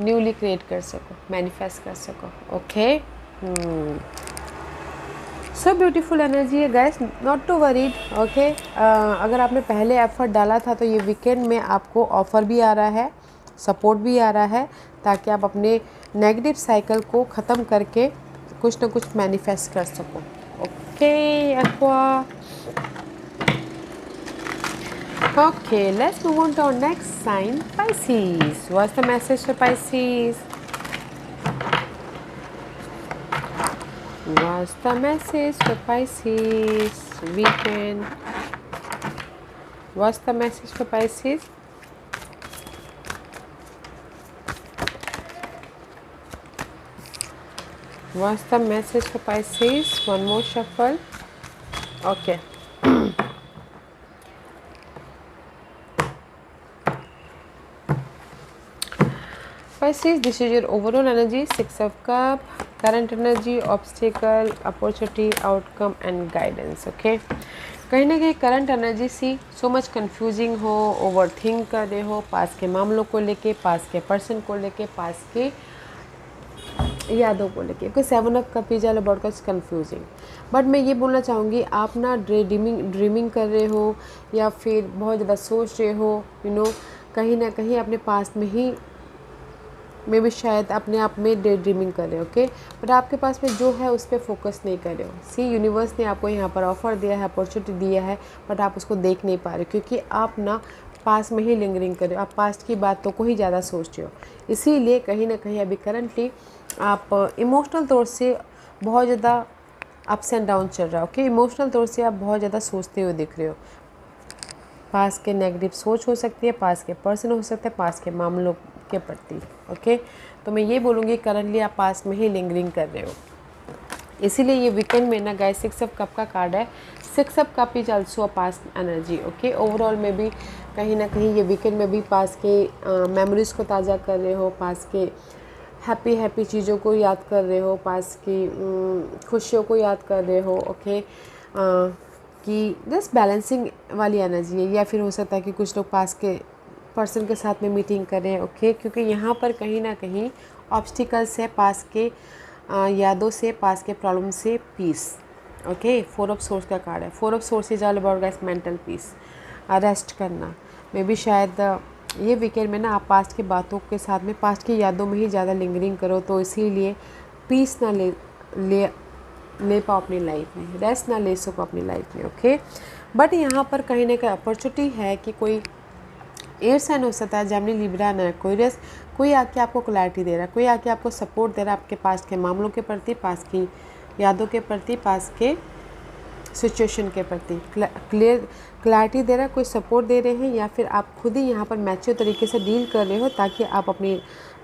न्यूली क्रिएट कर सको, मैनिफेस्ट कर सको। ओके, सो ब्यूटीफुल एनर्जी है guys, not to worried. Okay, अगर आपने पहले एफर्ट डाला था तो ये वीकेंड में आपको ऑफ़र भी आ रहा है, सपोर्ट भी आ रहा है, ताकि आप अपने नेगेटिव साइकिल को ख़त्म करके कुछ ना कुछ मैनिफेस्ट कर सको। Okay aqua, okay, let's move on to our next sign, Pisces. What's the message for Pisces? What's the message for Pisces weekend? What's the message for Pisces? What's the message for Pisces? One more shuffle. Okay. Pisces, this is your overall energy, 6 of Cups, current energy, obstacle, opportunity, outcome and guidance. Okay, कहीं ना कहीं current energy सी so much confusing हो, over think कर रहे हो पास के मामलों को लेके, पास के पर्सन को लेके, पास के यादों को लेके, क्योंकि 7 of cup is all about confusing. But मैं ये बोलना चाहूँगी, आप ना ड्रीमिंग कर रहे हो या फिर बहुत ज़्यादा सोच रहे हो, कहीं ना कहीं अपने पास में ही मैं भी शायद अपने आप में डे ड्रीमिंग कर रहे हो। ओके, बट आपके पास में जो है उस पर फोकस नहीं कर रहे हो। सी, यूनिवर्स ने आपको यहाँ पर ऑफ़र दिया है, अपॉर्चुनिटी दिया है, बट आप उसको देख नहीं पा रहे, क्योंकि आप ना पास में ही लिंगरिंग कर रहे हो, आप पास्ट की बातों को ही ज़्यादा सोच रहे हो। इसीलिए कहीं ना कहीं अभी करंटली आप इमोशनल तौर से बहुत ज़्यादा अप्स एंड डाउन चल रहा है। ओके, इमोशनल तौर से आप बहुत ज़्यादा सोचते हुए दिख रहे हो। पास के नेगेटिव सोच हो सकती है, पास के पर्सन हो सकते हैं, पास के मामलों के प्रति। ओके, तो मैं ये बोलूँगी करंटली आप पास में ही लिंगरिंग कर रहे हो। इसीलिए ये वीकेंड में ना गाइस 6 ऑफ कप का कार्ड है। 6 of cup is also a past energy. Okay, overall में भी कहीं ना कहीं ये वीकेंड में भी पास के मेमोरीज़ को ताज़ा कर रहे हो, पास के हैप्पी चीज़ों को याद कर रहे हो, पास की खुशियों को याद कर रहे हो। ओके, कि जस्ट बैलेंसिंग वाली एनर्जी है, या फिर हो सकता है कि कुछ लोग पास के पर्सन के साथ में मीटिंग करें। ओके, क्योंकि यहाँ पर कहीं ना कहीं ऑब्स्टिकल्स है, पास के यादों से, पास के प्रॉब्लम से पीस। ओके, 4 ऑफ सोर्स का कार्ड है। 4 of swords is all about guys mental peace, rest करना। मैं भी शायद ये वीकेंड में ना आप पास्ट की बातों के साथ में, पास्ट की यादों में ही ज़्यादा लिंगरिंग करो, तो इसीलिए पीस ना ले पाओ अपनी लाइफ में, रेस्ट ना ले सको अपनी लाइफ में। ओके, बट यहाँ पर कहीं ना कहीं अपॉर्चुनिटी है कि कोई एयर साइन हो सकता है, जेमिनी, लिब्रा, एक्वेरियस, कोई आके आपको क्लैरिटी दे रहा है, कोई आके आपको सपोर्ट दे रहा है आपके पास के मामलों के प्रति, पास की यादों के प्रति, पास के सिचुएशन के प्रति क्लैरिटी दे रहा है, कोई सपोर्ट दे रहे हैं, या फिर आप खुद ही यहाँ पर मैच्योर तरीके से डील कर रहे हो, ताकि आप अपनी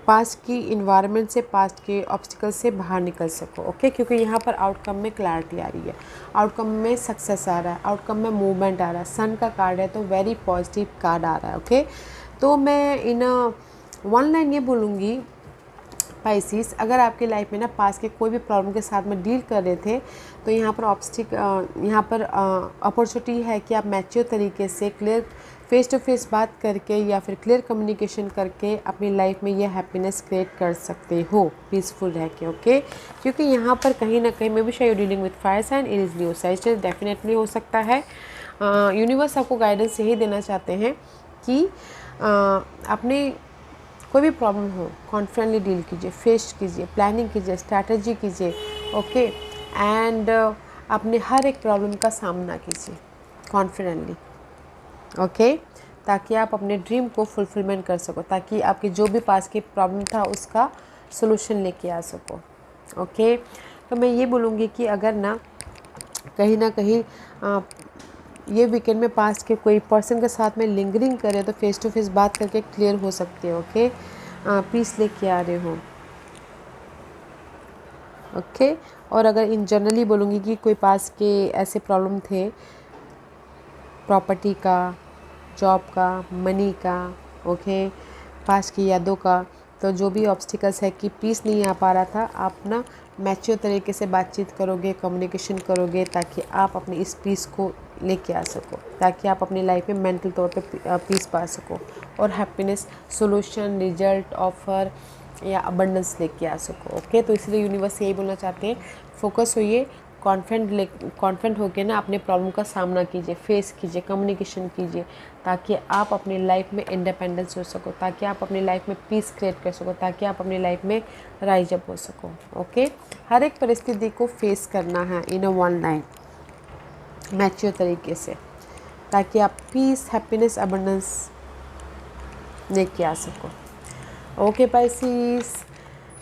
पास्ट की इन्वायरमेंट से, पास्ट के ऑब्स्टिकल से बाहर निकल सको। ओके, क्योंकि यहाँ पर आउटकम में क्लैरिटी आ रही है, आउटकम में सक्सेस आ रहा है, आउटकम में मूवमेंट आ रहा है। सन का कार्ड है, तो वेरी पॉजिटिव कार्ड आ रहा है। ओके, तो मैं इन वन लाइन ये बोलूँगी पाइसिस, अगर आपकी लाइफ में ना पास के कोई भी प्रॉब्लम के साथ में डील कर रहे थे, तो यहाँ पर अपॉर्चुनिटी है कि आप मैच्योर तरीके से क्लियर फेस टू फेस बात करके, या फिर क्लियर कम्युनिकेशन करके अपनी लाइफ में ये हैप्पीनेस क्रिएट कर सकते हो, पीसफुल रह के। ओके, क्योंकि यहाँ पर कहीं ना कहीं मे बी शायद dealing with fire sign, it is new cycle, definitely हो सकता है। यूनिवर्स आपको गाइडेंस यही देना चाहते हैं कि अपने कोई भी प्रॉब्लम हो, कॉन्फिडेंटली डील कीजिए, फेस कीजिए, प्लानिंग कीजिए, स्ट्रैटेजी कीजिए। ओके, एंड अपने हर एक प्रॉब्लम का सामना कीजिए कॉन्फिडेंटली। ओके, ताकि आप अपने ड्रीम को फुलफिलमेंट कर सको, ताकि आपकी जो भी पास की प्रॉब्लम था उसका सोल्यूशन लेके आ सको। ओके, तो मैं ये बोलूँगी कि अगर ना कहीं ये वीकेंड में पास्ट के कोई पर्सन के साथ में लिंगरिंग करे, तो फेस टू फेस बात करके क्लियर हो सकते हो। ओके, पीस लेके आ रहे हो। ओके, और अगर इन जनरली बोलूँगी कि कोई पास के ऐसे प्रॉब्लम थे, प्रॉपर्टी का, जॉब का, मनी का, ओके, पास की यादों का, तो जो भी ऑब्स्टिकल्स है कि पीस नहीं आ पा रहा था, आप ना मैच्योर तरीके से बातचीत करोगे, कम्युनिकेशन करोगे, ताकि आप अपने इस पीस को लेके आ सको, ताकि आप अपनी लाइफ में मेंटल तौर पे पीस पा सको, और हैप्पीनेस, सॉल्यूशन, रिजल्ट, ऑफर या अबंडेंस लेके आ सको। ओके, तो इसलिए यूनिवर्स यही बोलना चाहते हैं, फोकस होइए, कॉन्फिडेंट होकर ना अपने प्रॉब्लम का सामना कीजिए, फेस कीजिए, कम्युनिकेशन कीजिए, ताकि आप अपनी लाइफ में इंडिपेंडेंस हो सको, ताकि आप अपनी लाइफ में पीस क्रिएट कर सको, ताकि आप अपनी लाइफ में राइज अप हो सको। ओके, हर एक परिस्थिति को फेस करना है इन अ वन लाइन, मैच्योर तरीके से, ताकि आप पीस, हैप्पीनेस, अबंडेंस लेके आ सको। ओके पाइसिस,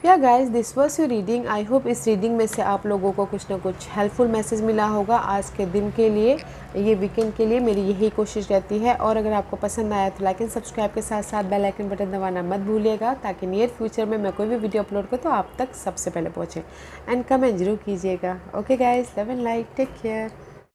या guys, this was your reading. I hope इस रीडिंग में से आप लोगों को कुछ ना कुछ हेल्पफुल मैसेज मिला होगा आज के दिन के लिए, ये वीकेंड के लिए मेरी यही कोशिश रहती है। और अगर आपको पसंद आया तो लाइक एंड सब्सक्राइब के साथ साथ बेल आइकन बटन दबाना मत भूलिएगा, ताकि नियर फ्यूचर में मैं कोई भी वीडियो अपलोड करूँ तो आप तक सबसे पहले पहुँचे। एंड कमेंट जरूर कीजिएगा। Okay guys, love and like, take care.